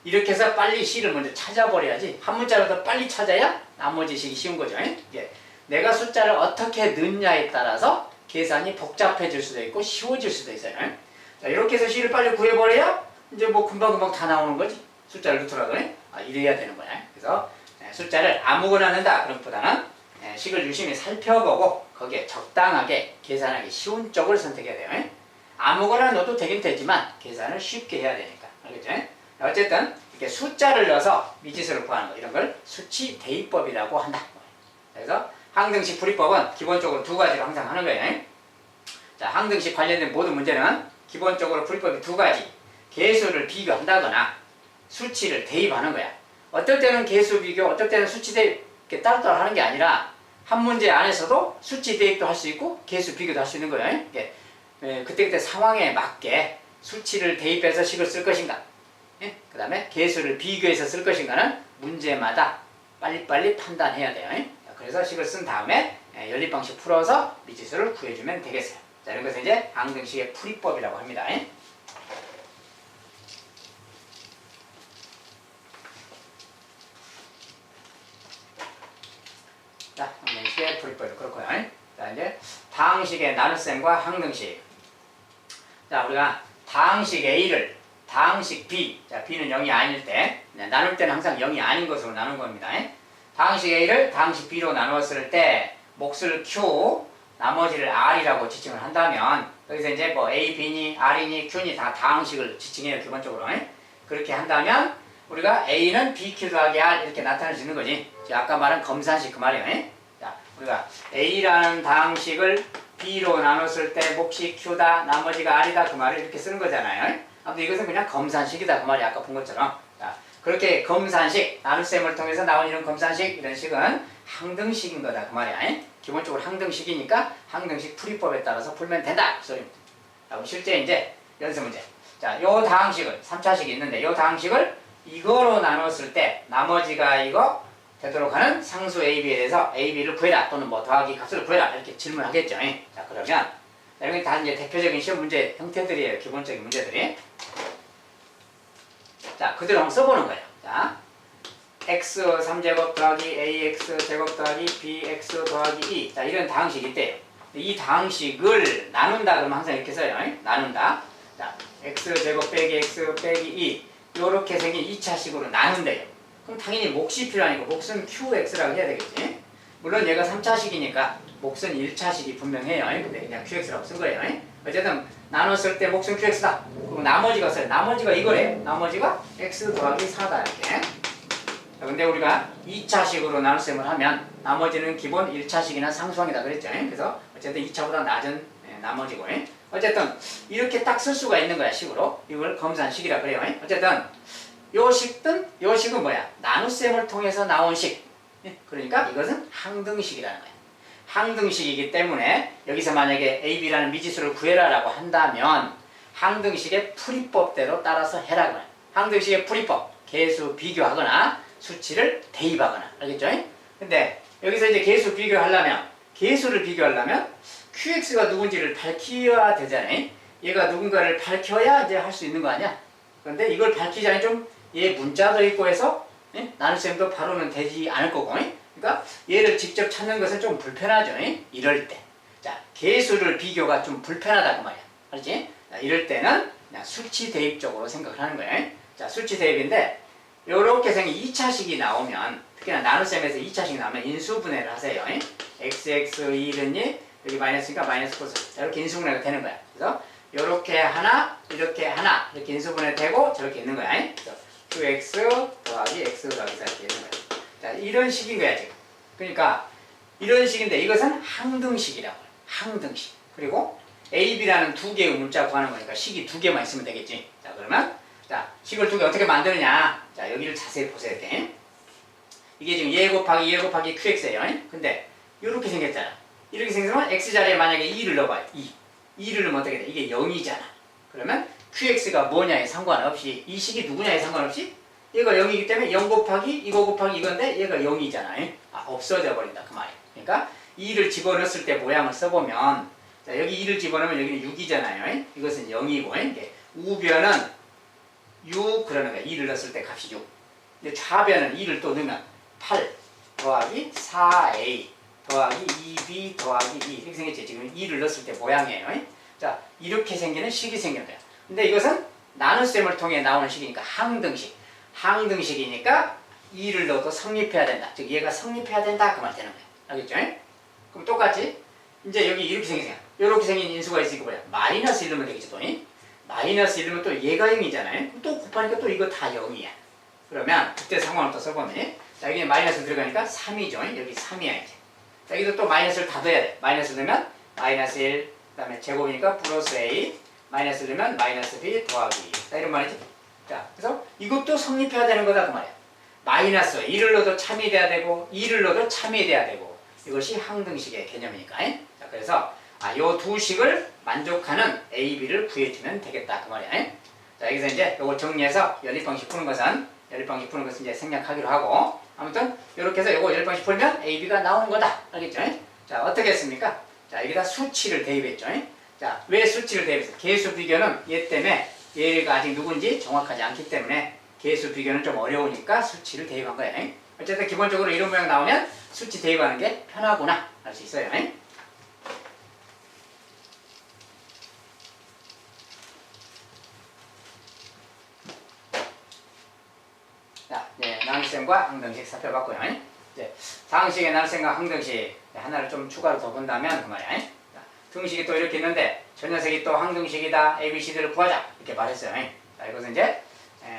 이렇게 해서 빨리 c를 먼저 찾아버려야지. 한 문자라도 빨리 찾아야 나머지 식이 쉬운 거죠. 이제 내가 숫자를 어떻게 넣느냐에 따라서 계산이 복잡해질 수도 있고 쉬워질 수도 있어요. 자, 이렇게 해서 c를 빨리 구해버려야 이제 뭐 금방금방 다 나오는 거지. 숫자를 넣더라도 이래야 되는 거야. 그래서 숫자를 아무거나 넣는다 그런 것보다는 식을 유심히 살펴보고 거기에 적당하게 계산하기 쉬운 쪽을 선택해야 돼요. 아무거나 넣어도 되긴 되지만 계산을 쉽게 해야 되니까. 알겠죠? 어쨌든 이렇게 숫자를 넣어서 미지수를 구하는 거, 이런 걸 수치 대입법이라고 한다. 그래서 항등식 풀이법은 기본적으로 두 가지로 항상 하는 거예요. 자, 항등식 관련된 모든 문제는 기본적으로 풀이법이 두 가지. 계수를 비교한다거나 수치를 대입하는 거야. 어떨 때는 계수 비교, 어떨 때는 수치 대입, 이렇게 따로따로 하는 게 아니라 한 문제 안에서도 수치 대입도 할 수 있고 계수 비교도 할 수 있는 거예요. 그때그때 상황에 맞게 수치를 대입해서 식을 쓸 것인가, 그 다음에 계수를 비교해서 쓸 것인가는 문제마다 빨리빨리 판단해야 돼요. 그래서 식을 쓴 다음에 연립방식 풀어서 미지수를 구해주면 되겠어요. 자, 이런 것을 이제 항등식의 풀이법이라고 합니다. 자, 항등식의 풀이법이 그렇고요. 자, 이제 다항식의 나눗셈과 항등식. 자, 우리가 다항식 A를 다항식 B, 자, B는 0이 아닐 때, 나눌 때는 항상 0이 아닌 것으로 나눈 겁니다. 다항식 A를 다항식 B로 나누었을 때 몫을 Q, 나머지를 R이라고 지칭을 한다면 여기서 이제 뭐 A, B니 R이니 Q니 다 다항식을 지칭해요. 기본적으로. 그렇게 한다면 우리가 A는 BQ 더하기 R 이렇게 나타낼 수 있는 거지. 아까 말한 검산식 그 말이에요. 자, 우리가 A라는 다항식을 B로 나눴을 때 몫이 Q다, 나머지가 R이다 그 말을 이렇게 쓰는 거잖아요. 아무튼 이것은 그냥 검산식이다 그 말이 아까 본 것처럼. 자, 그렇게 검산식, 나눗셈을 통해서 나온 이런 검산식 이런 식은 항등식인 거다 그 말이야. 기본적으로 항등식이니까 항등식 풀이법에 따라서 풀면 된다 그 소리입니다. 자, 그럼 실제 이제 연습 문제. 자, 요 다항식을 3차식이 있는데 요 다항식을 이거로 나눴을 때 나머지가 이거 되도록 하는 상수 AB에 대해서 AB를 구해라 또는 뭐 더하기 값을 구해라 이렇게 질문하겠죠. 자, 그러면 이런 게 다 이제 대표적인 시험 문제 형태들이에요. 기본적인 문제들이. 자, 그대로 한번 써보는 거예요. 자, x 3제곱 더하기 ax 제곱 더하기 bx 더하기 2. 자, 이런 다항식이 있대요. 이 다항식을 나눈다 그러면 항상 이렇게 써요. 나눈다. 자, x 제곱 빼기 x 빼기 2. 요렇게 생긴 2차식으로 나눈대요. 그럼 당연히 몫이 필요하니까 몫은 qx라고 해야 되겠지. 물론 얘가 3차식이니까 몫은 1차식이 분명해요. 근데 그냥 qx라고 쓴 거예요. 어쨌든 나눴을 때 몫은 qx다. 그리고 나머지가 써요. 나머지가 이거래요. 나머지가 x 더하기 4다 이렇게. 자, 근데 우리가 2차식으로 나눗셈을 하면 나머지는 기본 1차식이나 상수항이다 그랬죠. 그래서 어쨌든 2차보다 낮은 나머지고. 어쨌든 이렇게 딱 쓸 수가 있는 거야 식으로. 이걸 검산식이라 그래요. 어쨌든 요 식은 뭐야? 나눗셈을 통해서 나온 식. 그러니까 이것은 항등식이라는 거야. 항등식이기 때문에 여기서 만약에 AB라는 미지수를 구해라라고 한다면 항등식의 풀이법대로 따라서 해라고 해요. 항등식의 풀이법, 계수 비교하거나 수치를 대입하거나. 알겠죠? 근데 여기서 이제 계수를 비교하려면 QX가 누군지를 밝혀야 되잖아요. 얘가 누군가를 밝혀야 이제 할 수 있는 거 아니야? 그런데 이걸 밝히기 전에 좀 얘 문자도 있고 해서 나눗셈도 바로는 되지 않을 거고. 그러니까 얘를 직접 찾는 것은 좀 불편하죠. 이럴 때. 자, 계수를 비교가 좀 불편하다 그 말이야. 알지? 자, 이럴 때는 그냥 수치 대입적으로 생각을 하는 거예요. 자, 수치 대입인데 요렇게 생긴 2차식이 나오면 특히나 나눗셈에서 2차식이 나오면 인수분해를 하세요. xx1은 여기 마이너스니까 마이너스 코스. 자, 이렇게 인수분해가 되는 거야. 그래서 요렇게 하나, 이렇게 하나 이렇게 인수분해 되고 저렇게 있는 거야. 그래서 qx 더하기 x 더하기 4 이렇게 있는 거야. 자, 이런 식인 거야 지금. 그러니까 이런 식인데 이것은 항등식이라고 해요. 항등식. 그리고 a, b라는 두 개의 문자 구하는 거니까 식이 두 개만 있으면 되겠지. 자, 그러면 자, 식을 두 개 어떻게 만드느냐. 자, 여기를 자세히 보셔야 돼. 이게 지금 얘 곱하기 qx예요. 근데 이렇게 생겼잖아. 이렇게 생기면 x 자리에 만약에 2를 넣어봐요. 2를 넣으면 어떻게 돼? 이게 0이잖아. 그러면 qx가 뭐냐에 상관없이 이 식이 누구냐에 상관없이 얘가 0이기 때문에 0 곱하기 이거 곱하기 이건데 얘가 0이잖아요. 없어져 버린다 그 말이에요. 그러니까 2를 집어넣었을 때 모양을 써보면 자, 여기 2를 집어넣으면 여기는 6이잖아요. 이것은 0이고 이게 우변은 6 그러는 거야. 2를 넣었을 때 값이 6. 근데 좌변은 2를 또 넣으면 8 더하기 4a 더하기 2b 더하기 2 이렇게 생겼지. 지금 2를 넣었을 때 모양이에요. 자, 이렇게 생기는 식이 생기는 거야. 근데 이것은 나눗셈을 통해 나오는 식이니까 항등식. 항등식이니까 2를 넣어도 성립해야 된다. 즉 얘가 성립해야 된다 그 말 되는 거야. 알겠죠? 그럼 똑같이 이제 여기 이렇게 생긴 이렇게 생긴 인수가 있으니까 뭐야? 마이너스 1 넣으면 되겠지 또. 마이너스 1 넣으면 또 얘가 0이잖아요. 또 곱하니까 또 이거 다 0이야. 그러면 그때 상황을 또 써보면 자, 여기 마이너스 들어가니까 3이죠. 여기 3이야 이제. 자, 여기도 또 마이너스를 다 넣어야 돼. 마이너스 넣으면 마이너스 1, 그 다음에 제곱이니까 플러스 a, 마이너스 넣으면 마이너스 b 더하기 2. 자, 이런 말이지. 자, 그래서 이것도 성립해야 되는 거다 그 말이야. 마이너스 1을 넣어도 참이 돼야 되고 2를 넣어도 참이 돼야 되고 이것이 항등식의 개념이니까. 자, 그래서 요 두 식을 만족하는 a, b를 구해주면 되겠다 그 말이야. 자, 여기서 이제 요걸 정리해서 연립방식 푸는 것은 이제 생략하기로 하고 아무튼 이렇게 해서 요거 연립방식 풀면 a, b가 나오는 거다. 알겠죠? 자, 어떻게 했습니까? 자, 여기다 수치를 대입했죠. 자, 왜 수치를 대입했어? 계수 비교는 얘 때문에 얘가 아직 누군지 정확하지 않기 때문에 계수 비교는 좀 어려우니까 수치를 대입한 거예요. 어쨌든 기본적으로 이런 모양 나오면 수치 대입하는 게 편하구나 알 수 있어요. 자, 이제 나눗셈과 항등식 살펴봤고요. 이제 상식의 나눗셈과 항등식 하나를 좀 추가로 더 본다면 그 말이야. 자, 등식이 또 이렇게 있는데 저 녀석이 또 항등식이다. ABCD를 구하자 이렇게 말했어요. 자, 이것은 이제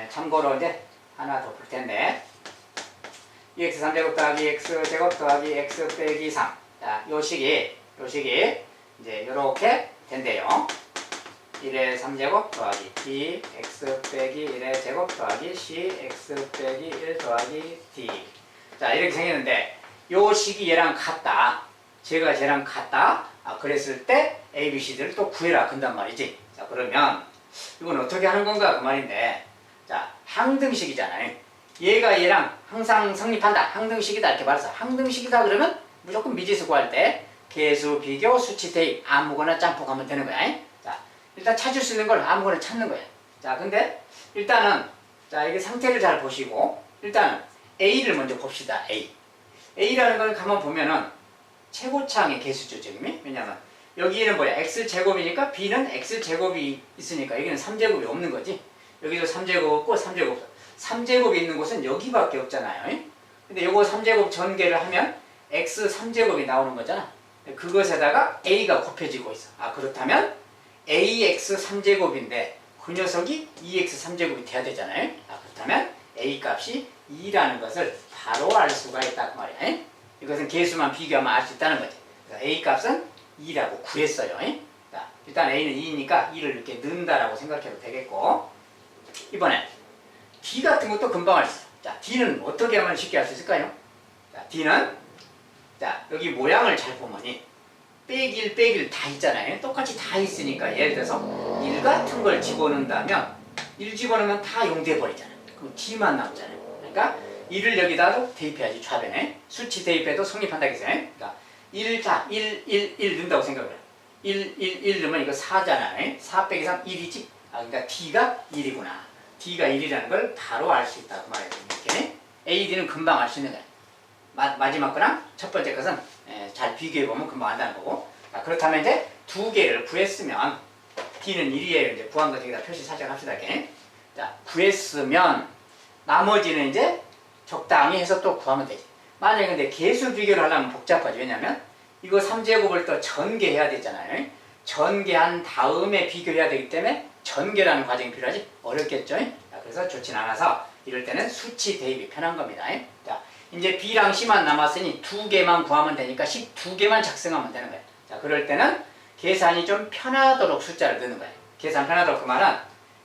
참고로 이제 하나 더 볼 텐데 x 3제곱 더하기 x 제곱 더하기 x 빼기 3. 자, 요 식이 이제 이렇게 된대요. 1의 3제곱 더하기 bx 빼기 1의 제곱 더하기 cx 빼기 1 더하기 d. 자, 이렇게 생겼는데 요 식이 얘랑 같다. 제가 쟤랑 같다. 그랬을 때 a, b, c들을 또 구해라 근단 말이지. 자, 그러면 이건 어떻게 하는 건가 그 말인데, 자, 항등식이잖아요. 얘가 얘랑 항상 성립한다. 항등식이다 이렇게 말해서 항등식이다 그러면 무조건 미지수 구할 때 계수, 비교, 수치, 대입 아무거나 짬뽕하면 되는 거야. 자, 일단 찾을 수 있는 걸 아무거나 찾는 거야. 자, 근데 일단은 자, 이게 상태를 잘 보시고 일단은 A를 먼저 봅시다. A라는 걸 가만 보면은 최고차항의 개수죠, 지금이. 왜냐면 여기는 뭐야? X제곱이니까 B는 X제곱이 있으니까 여기는 3제곱이 없는 거지. 여기도 3제곱 없고 3제곱 없어. 3제곱이 있는 곳은 여기밖에 없잖아요. 근데 요거 3제곱 전개를 하면 X 3제곱이 나오는 거잖아. 그것에다가 A가 곱해지고 있어. 그렇다면 AX 3제곱인데 그 녀석이 2X 3제곱이 돼야 되잖아요. 그렇다면 A 값이 2라는 것을 바로 알 수가 있다 그 말이야. 이것은 개수만 비교하면 알 수 있다는 거지. A 값은 2라고 구했어요. 자, 일단 A는 2니까 2를 이렇게 넣는다라고 생각해도 되겠고, 이번엔 D 같은 것도 금방 알 수 있어. 자, D는 어떻게 하면 쉽게 알 수 있을까요? 자, D는 자, 여기 모양을 잘 보면이 빼길 빼길 다 있잖아요. 똑같이 다 있으니까 예를 들어서 1 같은 걸 집어넣는다면 1 집어넣으면 다 0 돼버리잖아요. 그럼 D만 남잖아요. 그러니까 1을 여기다도 대입해야지. 좌변에 수치 대입해도 성립한다 했어요. 그러니까 1 넣는다고 생각을 해요. 1 넣으면 이거 4잖아요. 4 빼기 3 1이지. 그러니까 D가 1이구나. D가 1이라는 걸 바로 알 수 있다 그 말이에요. 이렇게 A, D는 금방 알 수 있는 거예요. 마지막 거랑 첫 번째 것은 잘 비교해보면 금방 안다는 거고. 자, 그렇다면 이제 두 개를 구했으면 D는 1이에요. 이제 구한 거 여기다 표시 살짝 합시다. 이렇게. 자, 구했으면 나머지는 이제 적당히 해서 또 구하면 되지. 만약에 근데 개수 비교를 하려면 복잡하지. 왜냐면 이거 3제곱을 또 전개해야 되잖아요. 전개한 다음에 비교해야 되기 때문에 전개라는 과정이 필요하지. 어렵겠죠. 자, 그래서 좋진 않아서 이럴 때는 수치 대입이 편한 겁니다. 자, 이제 B랑 C만 남았으니 두 개만 구하면 되니까 식 두 개만 작성하면 되는 거예요. 자, 그럴 때는 계산이 좀 편하도록 숫자를 넣는 거예요. 계산 편하도록 그 말은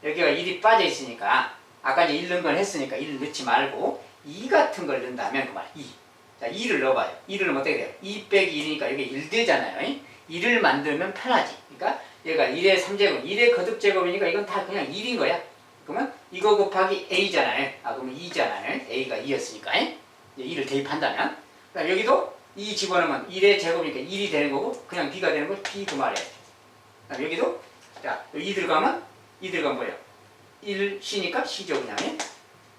여기가 1이 빠져 있으니까 아까 이제 1 넣은 건 했으니까 1 넣지 말고 2 같은 걸 넣는다면 그 말 2. 자, 2를 넣어봐요. 2를 넣으면 어떻게 돼요? 2 빼기 1이니까 여기 1 되잖아요. 1을 만들면 편하지. 그러니까 얘가 1의 3제곱, 1의 거듭제곱이니까 이건 다 그냥 1인 거야. 그러면 이거 곱하기 A잖아요. 그러면 2잖아요. A가 2였으니까. 2를 대입한다면. 그러니까 여기도 2 집어넣으면 1의 제곱이니까 1이 되는 거고, 그냥 B가 되는 거 B 그 말이에요. 여기도, 자, 2 들어가면 뭐예요? 1, C니까 C죠, 그냥.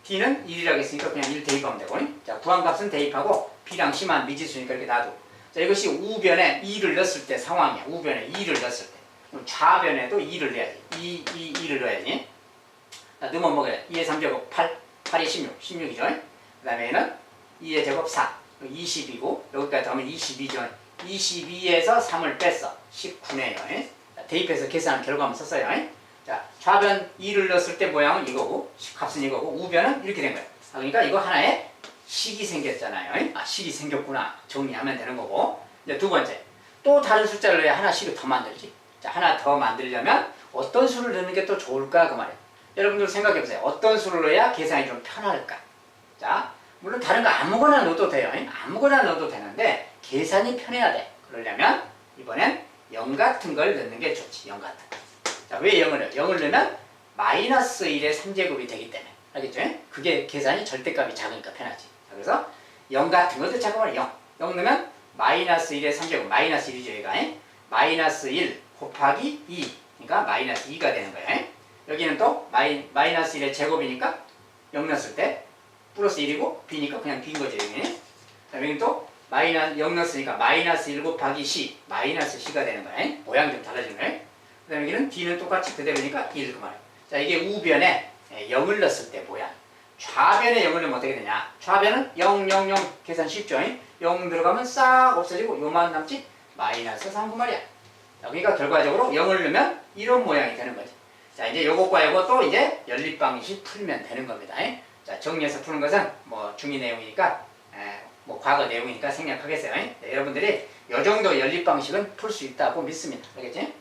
D는 1이라고 했으니까 그냥 1 대입하면 되고. 자, 구한 값은 대입하고 B랑 C만 미지수니까 이렇게 놔두고. 자, 이것이 우변에 2를 넣었을 때 상황이야. 우변에 2를 넣었을 때. 그럼 좌변에도 2를 넣어야지. 2를 넣어야지. 자, 넣으면 뭐가 돼? 2의 3제곱 8, 8이 16, 16이죠. 그 다음에 얘는 2의 제곱 4, 20이고, 여기까지 더하면 22죠. 22에서 3을 뺐어. 19네요. 대입해서 계산한 결과만 썼어요. 자, 좌변 2를 넣었을 때 모양은 이거고, 값은 이거고, 우변은 이렇게 된 거예요. 그러니까 이거 하나의 식이 생겼잖아요. 식이 생겼구나. 정리하면 되는 거고. 이제 두 번째, 또 다른 숫자를 넣어야 하나 식을 더 만들지. 자, 하나 더 만들려면 어떤 수를 넣는 게 또 좋을까? 그 말이에요. 여러분들 생각해보세요. 어떤 수를 넣어야 계산이 좀 편할까? 자, 물론 다른 거 아무거나 넣어도 돼요. 아무거나 넣어도 되는데 계산이 편해야 돼. 그러려면 이번엔 0 같은 걸 넣는 게 좋지. 0 같은 거. 자, 왜 0을 넣어요? 0을 넣으면 마이너스 1의 3제곱이 되기 때문에. 알겠죠? 그게 계산이 절대값이 작으니까 편하지. 자, 그래서 0 같은 것도 잠깐만 0. 0 넣으면 마이너스 1의 3제곱. 마이너스 1이죠, 얘가. 마이너스 1 곱하기 2. 그러니까 마이너스 2가 되는 거예요. 여기는 또 마이너스 1의 제곱이니까 0 넣었을 때 플러스 1이고 B니까 그냥 B인 거죠. 여기는 또 0 넣었으니까 마이너스 1 곱하기 C, 마이너스 C가 되는 거예요. 모양이 좀 달라지는 거예요. 그 다음에 여기는 D는 똑같이 그대로니까 1 그 말이에요. 자, 이게 우변에 0을 넣었을 때 모양. 좌변에 0을 넣으면 어떻게 되냐? 좌변은 0, 0, 0 계산 쉽죠? 0 들어가면 싹 없어지고 요만 남지 마이너스 3 그 말이야. 자, 그러니까 결과적으로 0을 넣으면 이런 모양이 되는 거지. 자, 이제 요것과 요것도 이제 연립방식 풀면 되는 겁니다. 자, 정리해서 푸는 것은 뭐 중위 내용이니까 뭐 과거 내용이니까 생략하겠어요. 네, 여러분들이 이 정도 연립 방식은 풀 수 있다고 믿습니다. 알겠지?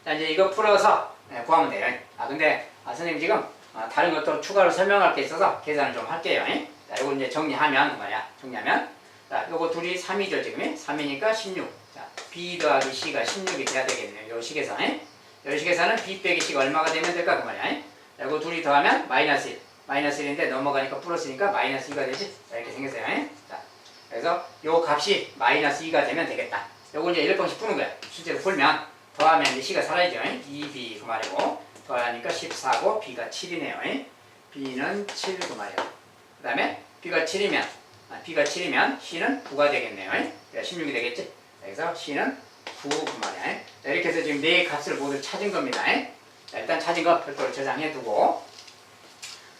자, 이제 이거 풀어서 구하면 돼요. 근데 선생님 지금 다른 것도 추가로 설명할 게 있어서 계산을 좀 할게요. 자, 이거 이제 정리하면 말이야. 정리하면 자, 요거 둘이 3이죠 지금. 3이니까 16. 자, B 더하기 C가 16이 돼야 되겠네요. 요 식에서. 요 식에서는 B 빼기 C가 얼마가 되면 될까 그 말이야. 자, 요거 둘이 더하면 마이너스 1. 마이너스 1인데 넘어가니까 플러스니까 마이너스 2가 되지. 자, 이렇게 생겼어요. 자, 그래서 요 값이 마이너스 2가 되면 되겠다. 요거 이제 1번씩 푸는 거야. 실제로 풀면 더하면 이제 C가 사라지죠. 2B 그 말이고 더하니까 14고 B가 7이네요. B는 7 그 말이에요. 그 다음에 B가 7이면 C는 9가 되겠네요. 그러니까 16이 되겠지. 그래서 C는 9 그 말이야. 자, 이렇게 해서 지금 네 값을 모두 찾은 겁니다. 자, 일단 찾은 거 별도로 저장해 두고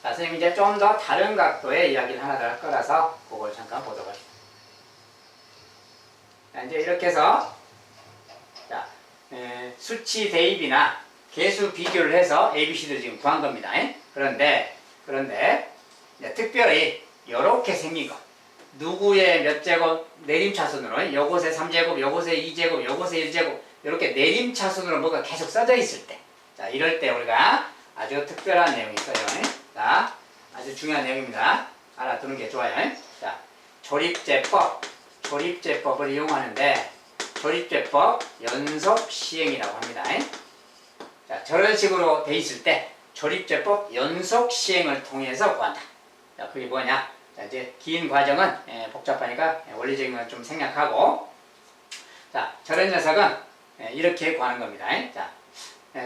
자, 선생님 이제 좀 더 다른 각도의 이야기를 하나 더 할 거라서 그걸 잠깐 보도록 하겠습니다. 자, 이제 이렇게 해서 자, 수치 대입이나 개수 비교를 해서 ABC를 지금 구한 겁니다. 그런데 이제 특별히 이렇게 생긴 거 누구의 몇 제곱 내림차순으로 요것의 3제곱, 요것의 2제곱, 요것의 1제곱 이렇게 내림차순으로 뭐가 계속 써져 있을 때 자, 이럴 때 우리가 아주 특별한 내용이 있어요. 자, 아주 중요한 내용입니다. 알아두는 게 좋아요. 자, 조립제법을 이용하는데 조립제법 연속 시행이라고 합니다. 자, 저런 식으로 돼 있을 때 조립제법 연속 시행을 통해서 구한다. 자, 그게 뭐냐? 자, 이제 긴 과정은 복잡하니까 원리적인 건 좀 생략하고 자, 저런 녀석은 이렇게 구하는 겁니다. 자,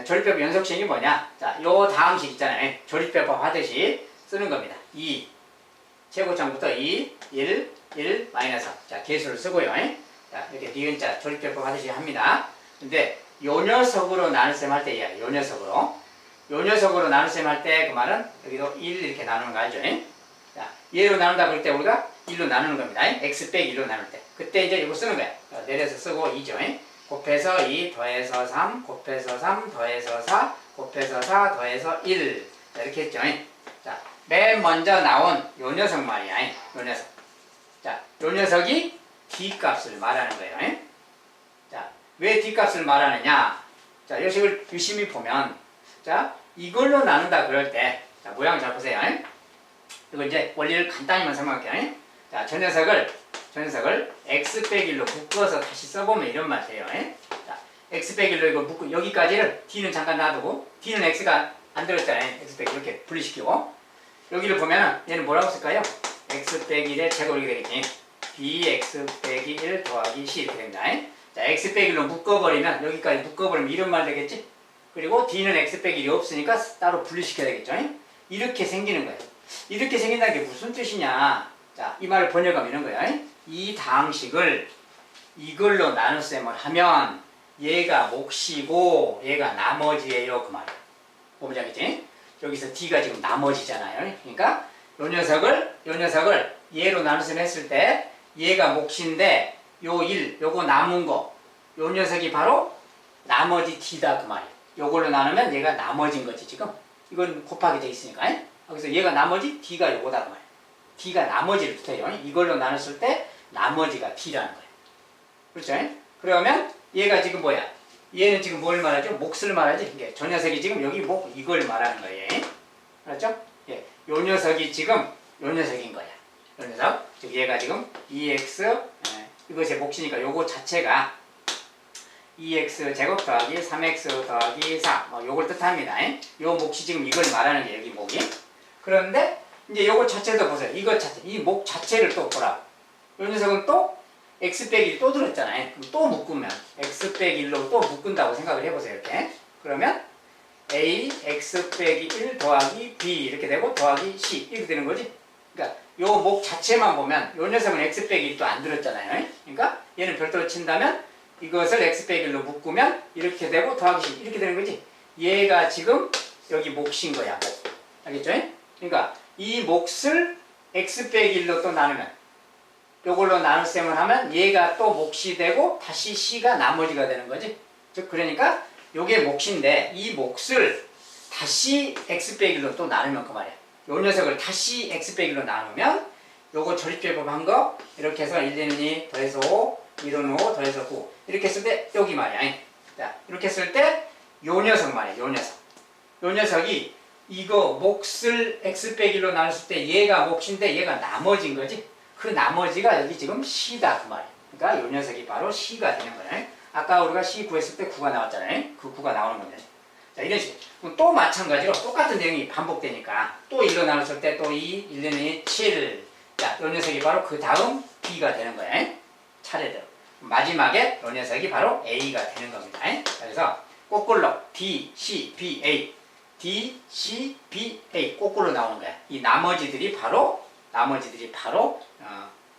조립제법 연속 시행이 뭐냐? 자, 요 다음식 있잖아요. 조립제법 하듯이 쓰는 겁니다. 2 최고점부터 2, 1, 1, 마이너스. 자, 개수를 쓰고요. 자, 이렇게 니은자 조립제법 하듯이 합니다. 근데 요 녀석으로 나눗셈 할 때, 요 녀석으로 나눗셈 할 때 그 말은 여기도 1 이렇게 나누는 거 알죠? 자, 얘로 나눈다 그럴 때 우리가 1로 나누는 겁니다. x 빼기 1로 나눌 때. 그때 이제 이거 쓰는 거야. 내려서 쓰고 2죠. 곱해서 2, 더해서 3, 곱해서 3, 더해서 4, 곱해서 4, 더해서 1. 자, 이렇게 했죠. 자, 맨 먼저 나온 요 녀석 말이야. 요 녀석. 자, 요 녀석이 D값을 말하는 거예요. 자, 왜 D값을 말하느냐? 자, 요 식을 유심히 보면, 자, 이걸로 나눈다 그럴 때, 자, 모양 잘 보세요. 이거 이제 원리를 간단히만 설명할게요. 자, 저 녀석을 x 빼기 1로 묶어서 다시 써보면 이런 맛 돼요. 자, x 빼기 1로 이거 묶고, 여기까지를 D는 잠깐 놔두고, D는 x가 안 들었잖아요. x 빼기 이렇게 분리시키고, 여기를 보면은 얘는 뭐라고 쓸까요? x 빼기 1의 제곱이 되겠지. bx 빼기 1 더하기 c 이렇게 됩니다. 자, x 빼기 1로 묶어버리면 여기까지 묶어버리면 이런 말 되겠지? 그리고 d는 x 빼기 1이 없으니까 따로 분리시켜야 되겠죠? 이렇게 생기는 거예요. 이렇게 생긴다는 게 무슨 뜻이냐? 자, 이 말을 번역하면 이런 거예요. 이 다항식을 이걸로 나눗셈을 하면 얘가 몫이고 얘가 나머지예요. 그 말이에요. 보면 알겠지? 여기서 d가 지금 나머지잖아요. 그러니까 요 녀석을 얘로 나눗셈 했을 때 얘가 몫인데 요 1, 요거 남은 거, 요 녀석이 바로 나머지 d다 그 말이에요. 요걸로 나누면 얘가 나머지인 거지 지금. 이건 곱하기 돼 있으니까. 그래서 얘가 나머지 d가 요거다 그 말이에요. d가 나머지를 붙어요. 이걸로 나눴을 때 나머지가 d라는 거예요. 그렇죠? 그러면 얘가 지금 뭐야? 얘는 지금 뭘 말하죠? 몫을 말하지. 이게 저 녀석이 지금 여기 몫 이걸 말하는 거예요. 그렇죠? 예, 요 녀석이 지금 요 녀석인 거야. 요 녀석. 즉 얘가 지금 2x 이것의 몫이니까 요거 자체가 2x 제곱 더하기 3x 더하기 4 요걸 뜻합니다. 요 몫이 지금 이걸 말하는 게 여기 몫이. 그런데 이제 요거 자체도 보세요. 이거 자체, 이 몫 자체를 또 보라. 요 녀석은 또 x 빼기 1 또 들었잖아요. 그럼 또 묶으면 x 빼기 1로 또 묶은다고 생각을 해보세요. 이렇게. 그러면 a x 빼기 1 더하기 b 이렇게 되고 더하기 c 이렇게 되는 거지. 그러니까 요 목 자체만 보면 요 녀석은 x 빼기 1도 안 들었잖아요. 그러니까 얘는 별도로 친다면 이것을 x 빼기 1로 묶으면 이렇게 되고 더하기 c 이렇게 되는 거지. 얘가 지금 여기 몫인 거야. 목. 알겠죠? 그러니까 이 몫을 x 빼기 1로 또 나누면 요걸로 나눗셈을 하면 얘가 또 몫이 되고 다시 c가 나머지가 되는 거지. 즉 그러니까 요게 몫인데 이 몫을 다시 x 빼기 1로 또 나누면 그 말이야. 요 녀석을 다시 x 빼기 1로 나누면 요거 조립제법 한 거 이렇게 해서 1, 2는 2 더해서 5, 2는 5 더해서 9 이렇게 쓸 때 여기 말이야. 자, 이렇게 쓸 때 요 녀석 말이야. 요 녀석. 요 녀석이 이거 몫을 x 빼기 1로 나눴을 때 얘가 몫인데 얘가 나머지인 거지. 그 나머지가 여기 지금 c다 그 말이야. 그러니까 요 녀석이 바로 c가 되는 거야. 아까 우리가 c 구했을 때 9가 나왔잖아요. 그 9가 나오는 건데. 자, 이런 식으로. 그럼 또 마찬가지로 똑같은 내용이 반복되니까 또 1로 나눴을 때 또 2, 1, 2, 7. 자, 요 녀석이 바로 그 다음 b가 되는 거야. 차례대로. 마지막에 요 녀석이 바로 a가 되는 겁니다. 그래서 거꾸로 d, c, b, a. d, c, b, a 거꾸로 나오는 거야. 이 나머지들이 바로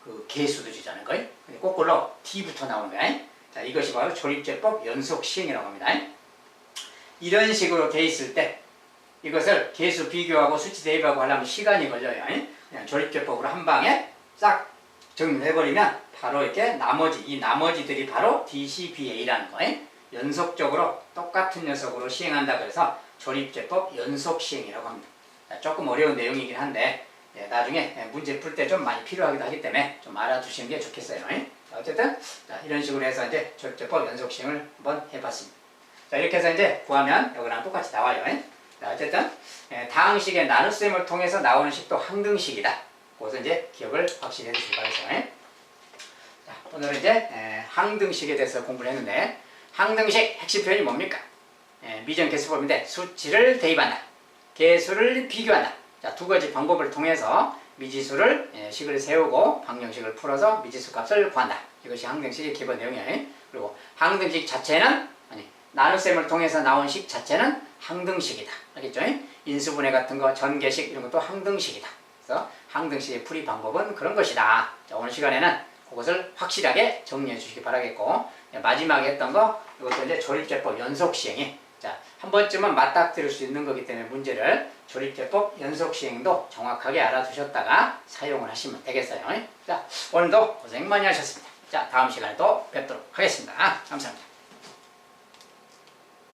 그 개수들이라는 거예요. 거꾸로 d부터 나오는 거야. 자, 이것이 바로 조립제법 연속 시행이라고 합니다. 이런 식으로 돼 있을 때 이것을 개수 비교하고 수치 대입하고 하려면 시간이 걸려요. 그냥 조립제법으로 한 방에 싹 정리해버리면 바로 이렇게 이 나머지들이 바로 d, c, b, a라는 거예요. 연속적으로 똑같은 녀석으로 시행한다 그래서 조립제법 연속 시행이라고 합니다. 조금 어려운 내용이긴 한데 나중에 문제 풀 때 좀 많이 필요하기도 하기 때문에 좀 알아두시는 게 좋겠어요. 어쨌든 이런 식으로 해서 이제 조립제법 연속 시행을 한번 해봤습니다. 자, 이렇게 해서 이제 구하면 여기랑 똑같이 나와요. 자, 어쨌든 다항식의 나눗셈을 통해서 나오는 식도 항등식이다. 그것은 이제 기억을 확실히 해주시기 바랍니다. 자, 오늘은 이제 항등식에 대해서 공부를 했는데 항등식 핵심 표현이 뭡니까? 미정계수법인데 수치를 대입한다. 개수를 비교한다. 자, 두 가지 방법을 통해서 미지수를 식을 세우고 방정식을 풀어서 미지수 값을 구한다. 이것이 항등식의 기본 내용이에요. 그리고 항등식 자체는 나눗셈을 통해서 나온 식 자체는 항등식이다. 알겠죠? 인수분해 같은 거, 전개식 이런 것도 항등식이다. 그래서 항등식의 풀이 방법은 그런 것이다. 자, 오늘 시간에는 그것을 확실하게 정리해 주시기 바라겠고 마지막에 했던 거 이것도 이제 조립제법 연속 시행이 자, 한 번쯤은 맞닥뜨릴 수 있는 거기 때문에 문제를 조립제법 연속 시행도 정확하게 알아두셨다가 사용을 하시면 되겠어요. 자, 오늘도 고생 많이 하셨습니다. 자, 다음 시간에 또 뵙도록 하겠습니다. 감사합니다.